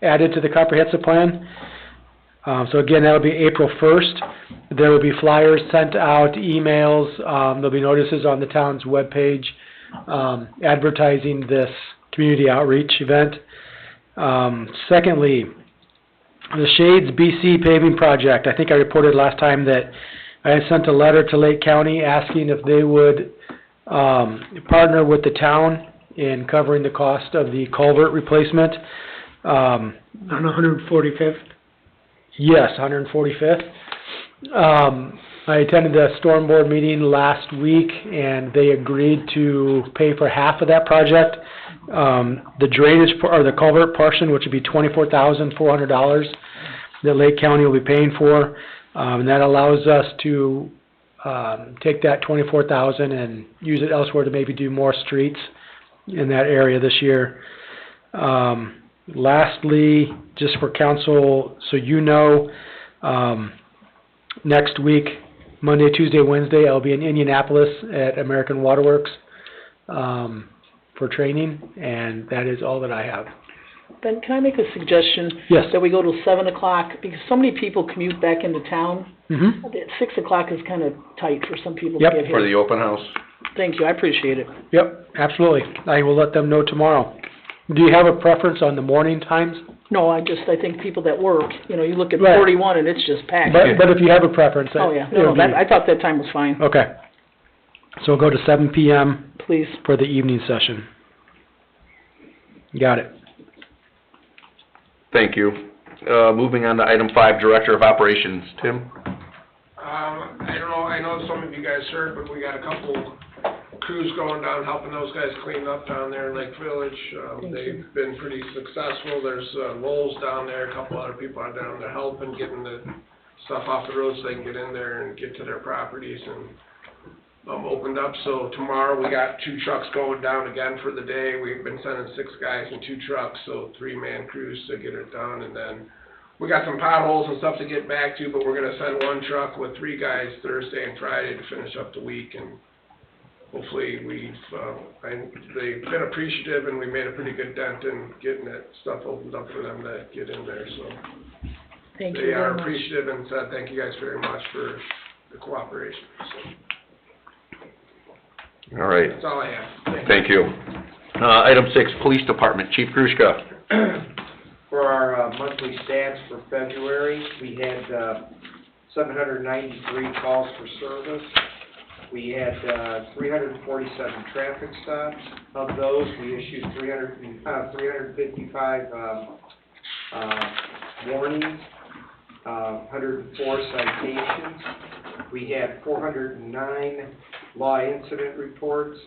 added to the comprehensive plan. So again, that'll be April 1st. There will be flyers sent out, emails, there'll be notices on the town's webpage, advertising this community outreach event. Secondly, the Shades BC paving project. I think I reported last time that I had sent a letter to Lake County asking if they would partner with the town in covering the cost of the culvert replacement. On 145th? Yes, 145th. I attended the storm board meeting last week, and they agreed to pay for half of that project. The drainage, or the culvert portion, which would be $24,400, that Lake County will be paying for. And that allows us to take that $24,000 and use it elsewhere to maybe do more streets in that area this year. Lastly, just for council, so you know, next week, Monday, Tuesday, Wednesday, I'll be in Indianapolis at American Waterworks for training, and that is all that I have. Ben, can I make a suggestion? Yes. That we go to 7 o'clock, because so many people commute back into town. Mm-hmm. 6 o'clock is kind of tight for some people to Yep. get here. For the open house. Thank you, I appreciate it. Yep, absolutely. I will let them know tomorrow. Do you have a preference on the morning times? No, I think people that work, you look at Right. 41 and it's just packed. But if you have a preference, Oh, yeah, it'll be- I thought that time was fine. Okay. So we'll go to 7 PM. Please. For the evening session. Got it. Thank you. Moving on to item 5, director of operations. Tim? I don't know, I know some of you guys heard, but we got a couple crews going down, helping those guys clean up down there in Lake Village. They've been pretty successful. There's Lowell's down there, a couple other people are down there helping, getting the stuff off the road so they can get in there and get to their properties and opened up. So tomorrow we got 2 trucks going down again for the day. We've been sending 6 guys in 2 trucks, so 3-man crews to get it done. And then we got some potholes and stuff to get back to, but we're gonna send 1 truck with 3 guys Thursday and Friday to finish up the week. And hopefully they've been appreciative, and we made a pretty good dent in getting that stuff opened up for them to get in there. So Thank you they very are much. appreciative and said thank you guys very much for the cooperation. So All right. that's all I have. Thank you. Item 6, police department. Chief Grushka. For our monthly stats for February, we had 793 calls for service. We had 347 traffic stops. Of those, we issued 355 warnings, 104 citations. We had 409 law incident reports.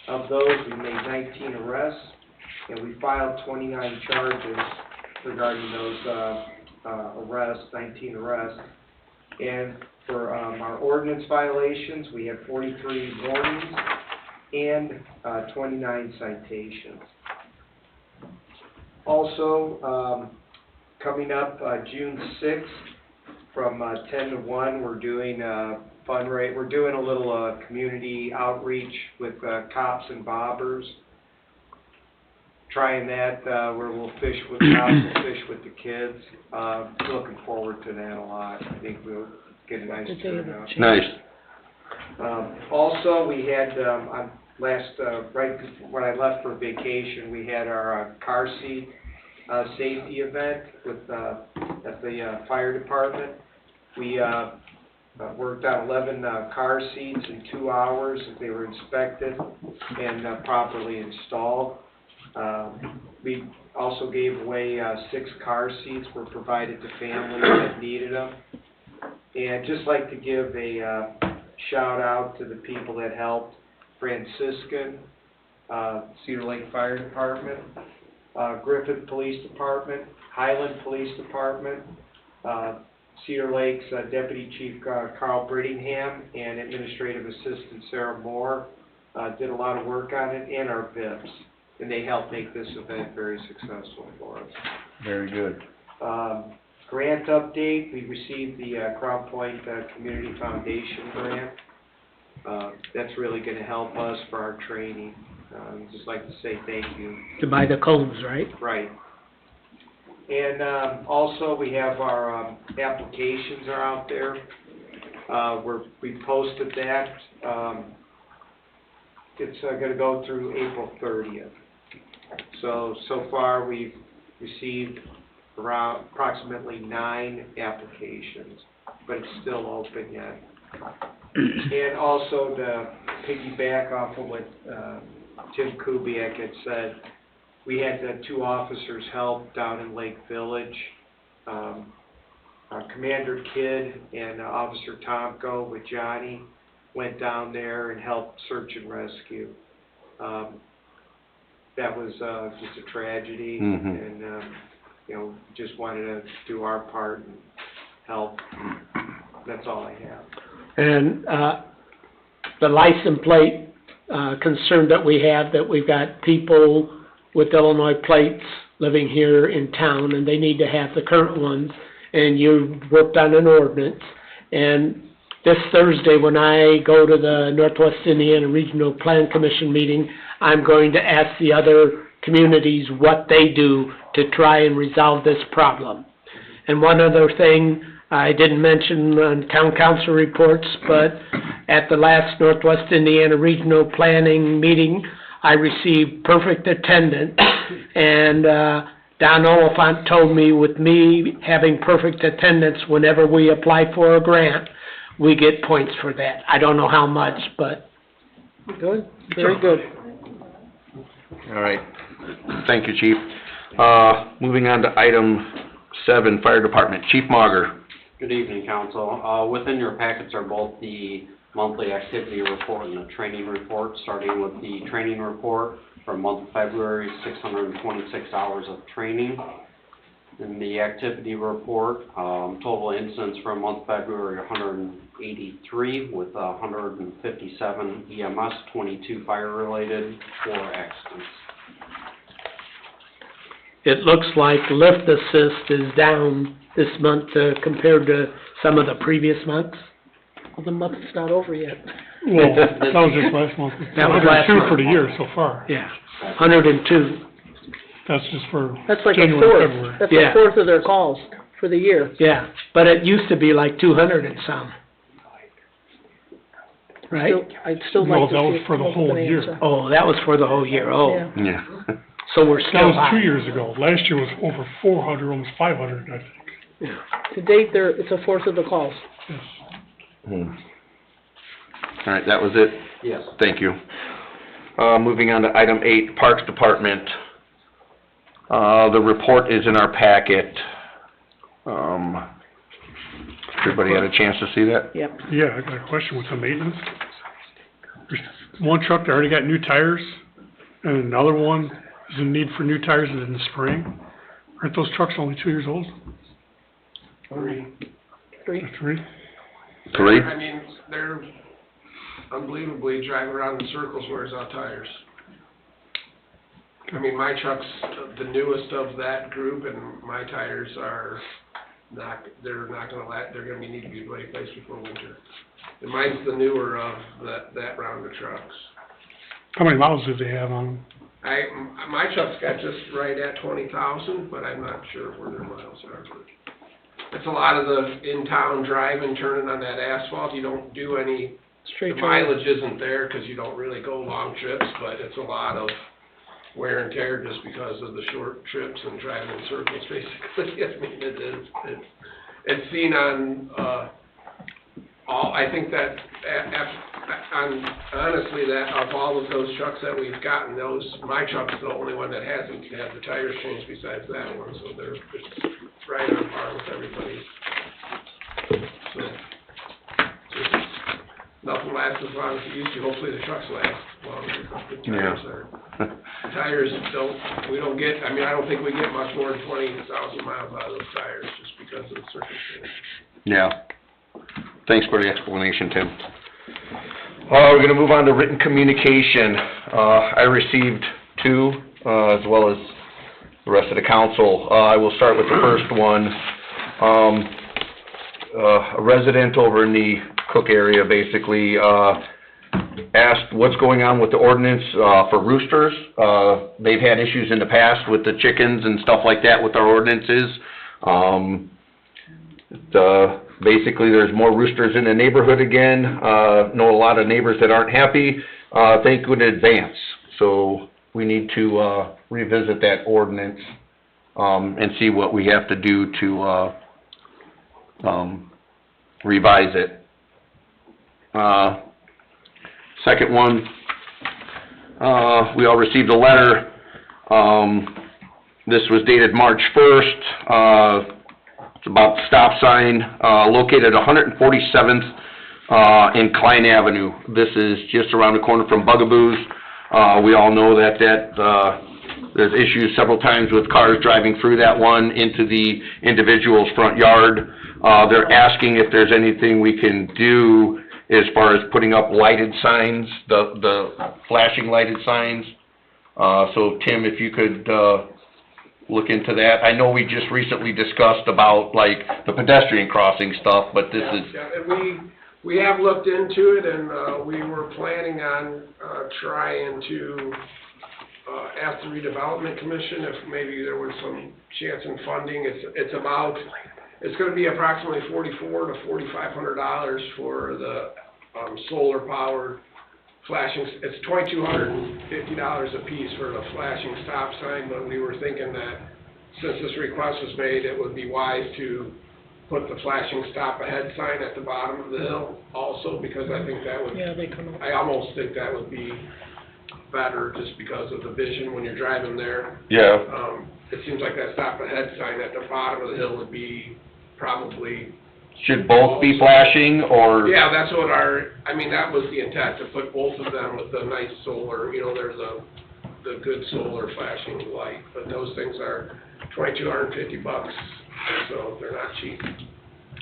Of those, we made 19 arrests, and we filed 29 charges regarding those arrests, 19 arrests. And for our ordinance violations, we have 43 warnings and 29 citations. Also, coming up June 6th, from 10 to 1, we're doing we're doing a little community outreach with cops and bobbers. Trying that where we'll fish with cops, we'll fish with the kids. Looking forward to that a lot. I think we'll get a nice turnout. Nice. Also, we had on right when I left for vacation, we had our car seat safety event with at the fire department. We worked on 11 car seats in 2 hours. They were inspected and properly installed. We also gave away 6 car seats were provided to families that needed them. And just like to give a shout out to the people that helped: Franciscan, Cedar Lake Fire Department, Griffith Police Department, Highland Police Department, Cedar Lake's Deputy Chief Carl Brittingham and Administrative Assistant Sarah Moore did a lot of work on it, and our VIPs. And they helped make this event very successful for us. Very good. Grant update, we received the Crown Point Community Foundation grant. That's really going to help us for our training. I'd just like to say thank you. To buy the cones, right? Right. And also we have our applications are out there. We posted that. It's going to go through April 30th. So far we've received around approximately 9 applications, but it's still open yet. And also to piggyback off of what Tim Kubiak had said, we had 2 officers help down in Lake Village. Commander Kidd and Officer Tomko with Johnny went down there and helped search and rescue. That was just a tragedy, and you know, just wanted to do our part and help. That's all I have. And the license plate concern that we have, that we've got people with Illinois plates living here in town, and they need to have the current ones, and you worked on an ordinance. And this Thursday, when I go to the Northwest Indiana Regional Plan Commission meeting, I'm going to ask the other communities what they do to try and resolve this problem. And one other thing I didn't mention on town council reports, but at the last Northwest Indiana Regional Planning meeting, I received perfect attendance, and Don Oliphant told me with me having perfect attendance whenever we apply for a grant, we get points for that. I don't know how much, but... Good, very good. All right. Thank you, Chief. Moving on to item 7, Fire Department. Chief Mauger. Good evening, Council. Within your packets are both the monthly activity report and the training report. Starting with the training report for month of February, 626 hours of training. In the activity report, total incidents for month of February, 183 with 157 EMS, 22 fire-related, 4 accidents. It looks like lift assist is down this month compared to some of the previous months. Well, the month's not over yet. Well, that was just last month. That was last 102 month. for the year so far. Yeah, 102. That's just for That's like January, a fourth. February. That's Yeah. a fourth of their calls for the year. Yeah, but it used to be like 200 and some. Right? I'd still No, like to that see was a for the come up whole with an year. answer. Oh, that was for the whole year, oh. Yeah. Yeah. So we're That still was high. 2 years ago. Last year was over 400, almost 500, I think. To date, it's a fourth of the calls. All right, that was it? Yes. Thank you. Moving on to item 8, Parks Department. The report is in our packet. Everybody had a chance to see that? Yep. Yeah, I got a question with the maintenance. There's one truck that already got new tires, and another one is in need for new tires in the spring. Aren't those trucks only 2 years old? Three. Three? I mean, they're unbelievably driving around in circles wears out tires. I mean, my truck's the newest of that group, and my tires are they're gonna need to be replaced before winter. And mine's the newer of that round of trucks. How many miles do they have on them? My truck's got just right at 20,000, but I'm not sure where their miles are. It's a lot of the in-town driving, turning on that asphalt. You don't do any, the mileage isn't there because you don't really go long trips, but it's a lot of wear and tear just because of the short trips and driving in circles, basically. I mean, it's seen on, I think that, honestly, that of all of those trucks that we've gotten, my truck's the only one that hasn't had the tires changed besides that one, so they're right on par with everybody. So, nothing lasts as long as it used to. Hopefully the trucks last longer. The tires we don't get, I mean, I don't think we get much more than 20,000 miles out of those tires just because of the circumstances. Yeah. Thanks for the explanation, Tim. We're gonna move on to written communication. I received 2, as well as the rest of the council. I will start with the first one. A resident over in the Cook area basically, asked what's going on with the ordinance, for roosters. They've had issues in the past with the chickens and stuff like that with our ordinances. Basically, there's more roosters in the neighborhood again. Know a lot of neighbors that aren't happy. Thank you in advance. So we need to revisit that ordinance and see what we have to do to revise it. Second one, we all received a letter. This was dated March 1st. It's about the stop sign located 147th in Klein Avenue. This is just around the corner from Bugaboo's. We all know that there's issues several times with cars driving through that one into the individual's front yard. They're asking if there's anything we can do as far as putting up lighted signs, the flashing lighted signs. So Tim, if you could look into that. I know we just recently discussed about like the pedestrian crossing stuff, but this is... Yeah, and we have looked into it, and we were planning on trying to ask the redevelopment commission if maybe there was some chance in funding. It's going to be approximately $4,400 to $4,500 for the solar powered flashing. It's $2,250 a piece for the flashing stop sign, but we were thinking that since this request was made, it would be wise to put the flashing stop ahead sign at the bottom of the hill also, because I think that would, I almost think that would be better just because of the vision when you're driving there. Yeah. It seems like that stop ahead sign at the bottom of the hill would be probably... Should both be flashing, or? Yeah, that's what that was the intent, to put both of them with the nice solar, there's the good solar flashing light, but those things are $2,250, so they're not cheap.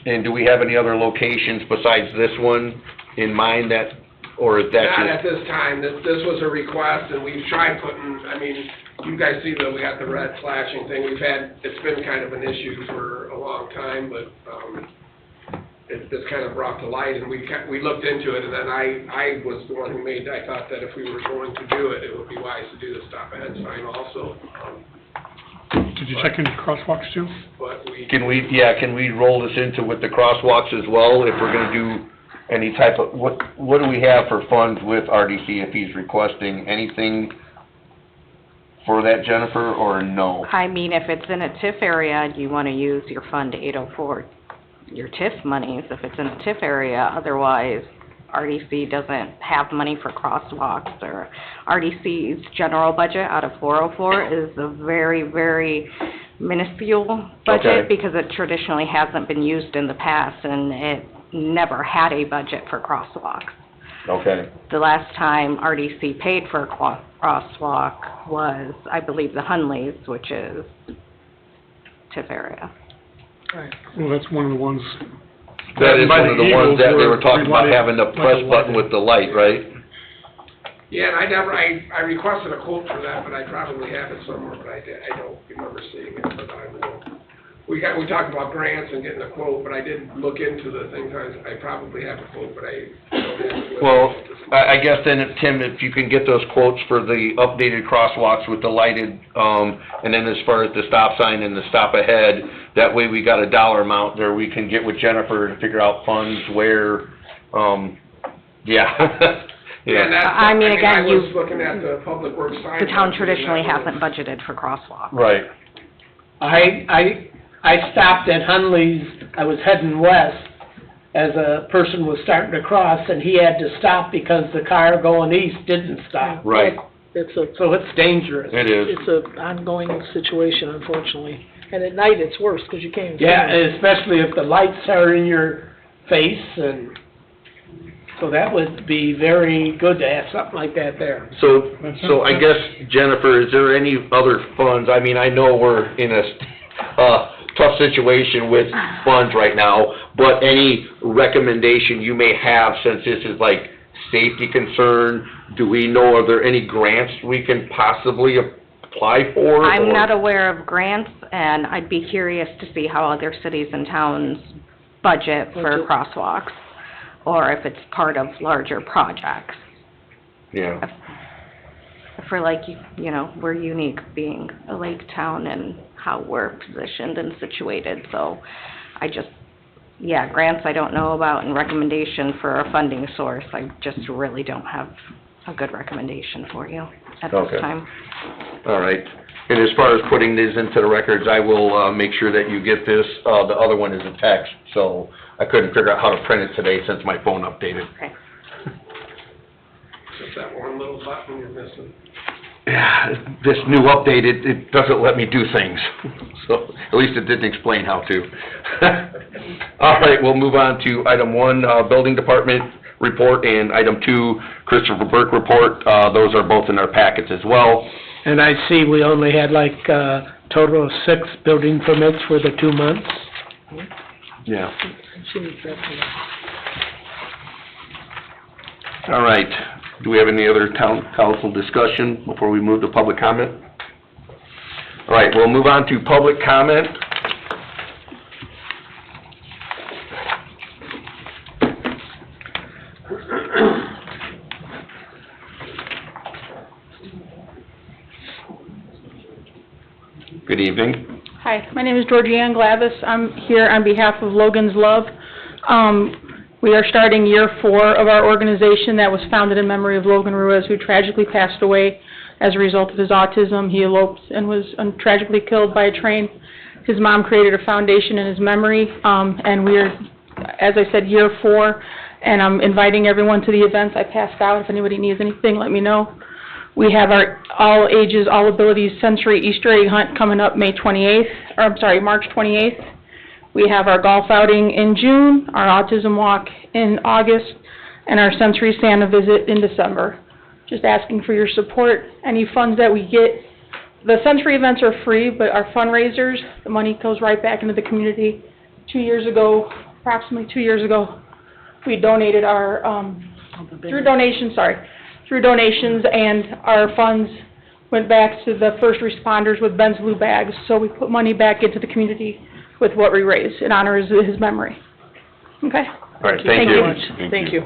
And do we have any other locations besides this one in mind that, or is that Not at this time. This was a request, and we've tried putting, you guys see that we got the red flashing thing. It's been kind of an issue for a long time, but, it's kind of brought to light, and we looked into it, and then I was the one who I thought that if we were going to do it, it would be wise to do the stop ahead sign also. Did you check into crosswalks too? But can we roll this into with the crosswalks as well, if we're gonna do any type of, what do we have for funds with RDC if he's requesting anything for that, Jennifer, or no? I mean, if it's in a TIF area, you wanna use your Fund 804, your TIF monies, if it's in a TIF area, otherwise RDC doesn't have money for crosswalks, or RDC's general budget out of 404 is a very, very minuscule budget, Okay. because it traditionally hasn't been used in the past, and it never had a budget for crosswalks. Okay. The last time RDC paid for a crosswalk was, I believe, the Hunleys, which is TIF area. Well, that's one of the ones. That is by one of the ones Eagles that they where were talking we about wanted, having the like, press a button with the light, right? Yeah, and I requested a quote for that, but I probably have it somewhere, but I don't remember seeing it, but I will. We talked about grants and getting a quote, but I did look into the things, I probably have a quote, but I don't have it. Well, I guess then, Tim, if you can get those quotes for the updated crosswalks with the lighted, and then as far as the stop sign and the stop ahead, that way we got a dollar amount there we can get with Jennifer to figure out funds where, yeah. Yeah, and that's, I mean, again, I was looking at the public works sign. The town budget, and traditionally that was- hasn't budgeted for crosswalks. Right. I stopped at Hunley's, I was heading west as a person was starting to cross, and he had to stop because the car going east didn't stop. Right. So it's dangerous. It is. It's an ongoing situation, unfortunately. And at night, it's worse, because you can't even see Yeah, it. especially if the lights are in your face, and so that would be very good to have something like that there. So I guess, Jennifer, is there any other funds? I mean, I know we're in a tough situation with funds right now, but any recommendation you may have, since this is like safety concern, do we know, are there any grants we can possibly apply for? I'm or- not aware of grants, and I'd be curious to see how other cities and towns budget for crosswalks, or if it's part of larger projects. Yeah. I feel like, you know, we're unique being a lake town and how we're positioned and situated, so I just, yeah, grants I don't know about, and recommendation for a funding source, I just really don't have a good recommendation for you at this Okay. time. All right. And as far as putting these into the records, I will, make sure that you get this. The other one is a text, so I couldn't figure out how to print it today since my phone updated. Okay. Just that one little button you're missing. Yeah, this new update, it doesn't let me do things. So, at least it didn't explain how to. All right, we'll move on to item 1, Building Department report, and item 2, Christopher Burke report. Those are both in our packets as well. And I see we only had like a total of 6 building permits for the 2 months. Yeah. All right. Do we have any other town council discussion before we move to public comment? All right, we'll move on to public comment. Good evening. Hi, my name is Georgianne Glavis. I'm here on behalf of Logan's Love. We are starting year 4 of our organization that was founded in memory of Logan Ruiz, who tragically passed away as a result of his autism. He eloped and was tragically killed by a train. His mom created a foundation in his memory, and we are, as I said, year 4, and I'm inviting everyone to the events I passed out. If anybody needs anything, let me know. We have our all ages, all abilities sensory Easter egg hunt coming up March 28th. We have our golf outing in June, our autism walk in August, and our sensory Santa visit in December. Just asking for your support. Any funds that we get, the sensory events are free, but our fundraisers, the money goes right back into the community. Approximately 2 years ago, we donated our, through donations, and our funds went back to the first responders with Ben's Blue Bags, so we put money back into the community with what we raised in honor of his memory. Okay? All right, thank you. Thank you.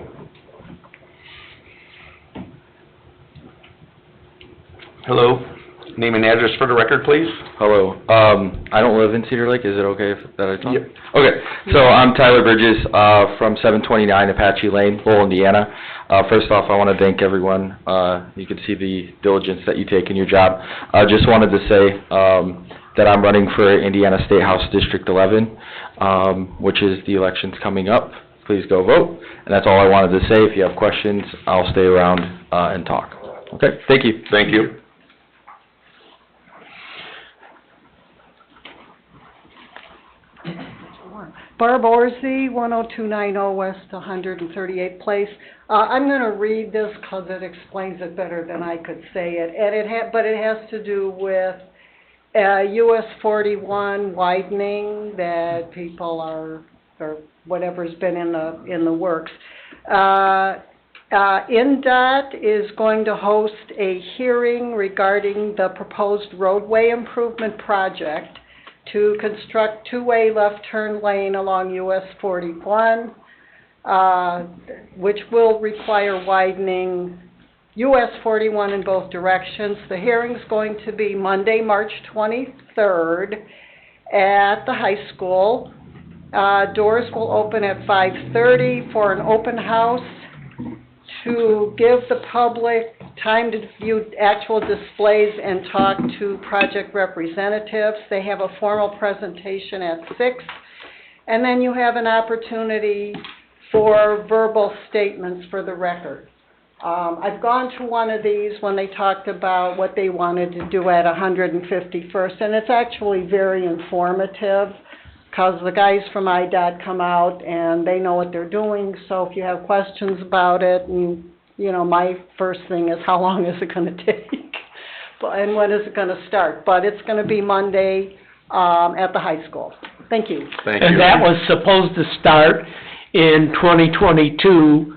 Hello, Name and address for the record, please. Hello, I don't live in Cedar Lake, is it okay that I talk? Yep. Okay, so I'm Tyler Bridges, from 729 Apache Lane, Lowell, Indiana. First off, I wanna thank everyone, you can see the diligence that you take in your job. I just wanted to say, that I'm running for Indiana State House District 11, which is the elections coming up. Please go vote, and that's all I wanted to say. If you have questions, I'll stay around, and talk. Okay, thank you. Thank you. Barb Orsi, 10290 West 138th Place. I'm going to read this because it explains it better than I could say it. And but it has to do with US 41 widening that people are, or whatever's been in the works. NDOT is going to host a hearing regarding the proposed roadway improvement project to construct two-way left turn lane along US 41, which will require widening US 41 in both directions. The hearing's going to be Monday, March 23rd at the high school. Doors will open at 5:30 for an open house to give the public time to view actual displays and talk to project representatives. They have a formal presentation at 6, and then you have an opportunity for verbal statements for the record. I've gone to one of these when they talked about what they wanted to do at 151st, and it's actually very informative, because the guys from IDOT come out and they know what they're doing. So if you have questions about it, and you know, my first thing is how long is it going to take, and when is it going to start? But it's going to be Monday at the high school. Thank you. Thank you. And that was supposed to start in 2022,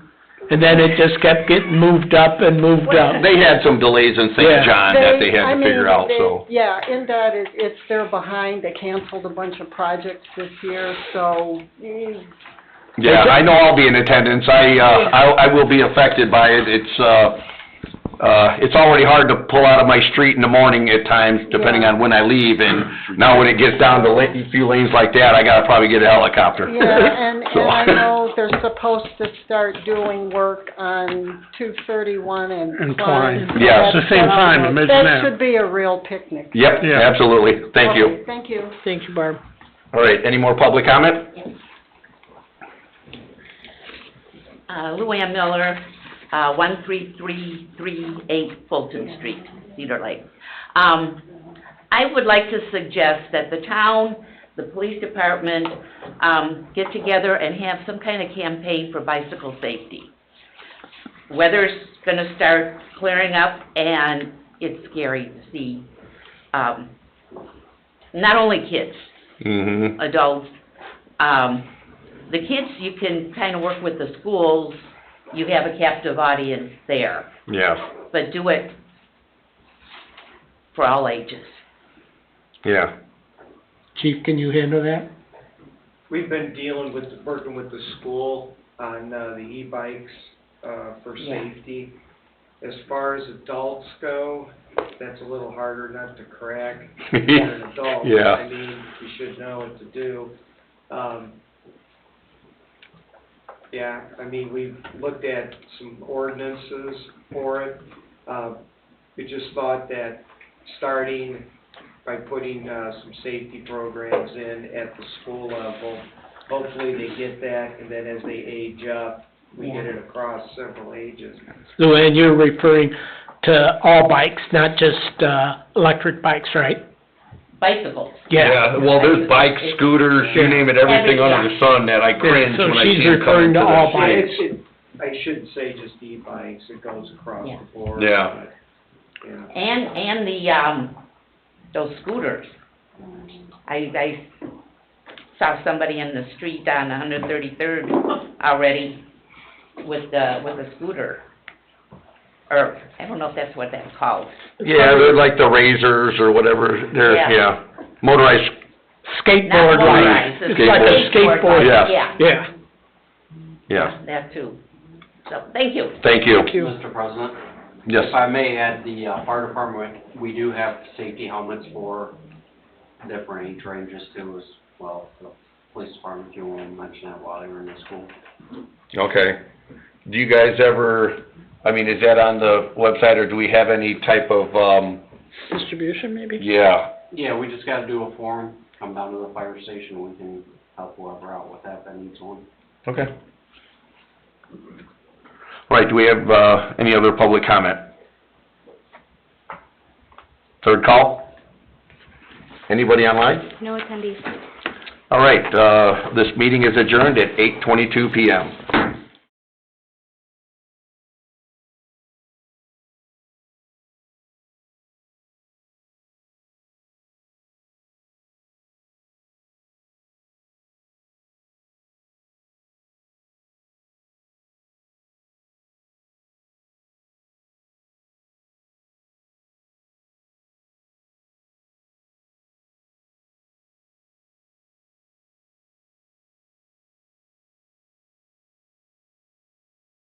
and then it just kept getting moved up and moved up. They had some delays in St. John that they had to figure out, so. Yeah, NDOT, they're behind. They canceled a bunch of projects this year, so. Yeah, I know I'll be in attendance. I will be affected by it. It's already hard to pull out of my street in the morning at times, depending on when I leave, and now when it gets down to a few lanes like that, I gotta probably get a helicopter. Yeah, and I know they're supposed to start doing work on 231 and Klein. Yeah. It's the same time, imagine That that. should be a real picnic. Yep, absolutely. Thank you. Okay, thank you. Thank you, Barb. All right, any more public comment? Luann Miller, 13338 Fulton Street, Cedar Lake. I would like to suggest that the town, the police department, get together and have some kind of campaign for bicycle safety. Weather's gonna start clearing up, and it's scary to see, not only kids, adults. The kids, you can kind of work with the schools, you have a captive audience there. Yeah. But do it for all ages. Yeah. Chief, can you handle that? We've been working with the school on the e-bikes for safety. As far as adults go, that's a little harder not to crack than an adult. Yeah. I mean, you should know what to do. Yeah, I mean, we've looked at some ordinances for it. We just thought that starting by putting some safety programs in at the school level, hopefully they get that, and then as they age up, we get it across several ages. Luann, you're referring to all bikes, not just electric bikes, right? Bicycles. Yeah. Well, there's bikes, scooters, you name it, everything under the sun that I cringe when I see them coming to the streets. I shouldn't say just e-bikes, it goes across the board. Yeah. But, yeah. And the, those scooters. I saw somebody in the street on 133rd already with a scooter. Or, I don't know if that's what that's called. Yeah, they're like the razors or whatever, they're, motorized. Skateboard Not like, motorized, it's like a skateboard. Yeah. That too. So, thank you. Thank you. Mr. President, Yes. If I may add, the fire department, we do have safety helmets for different age ranges too as well. The police department, if you want to mention that while you're in the school. Okay. Do you guys ever, I mean, is that on the website, or do we have any type of, Distribution, maybe? yeah, Yeah, we just gotta do a form, come down to the fire station, we can help whoever out with that needs one. okay. All right, do we have, any other public comment? Third call? Anybody online? No attendees. All right, this meeting is adjourned at 8:22 PM.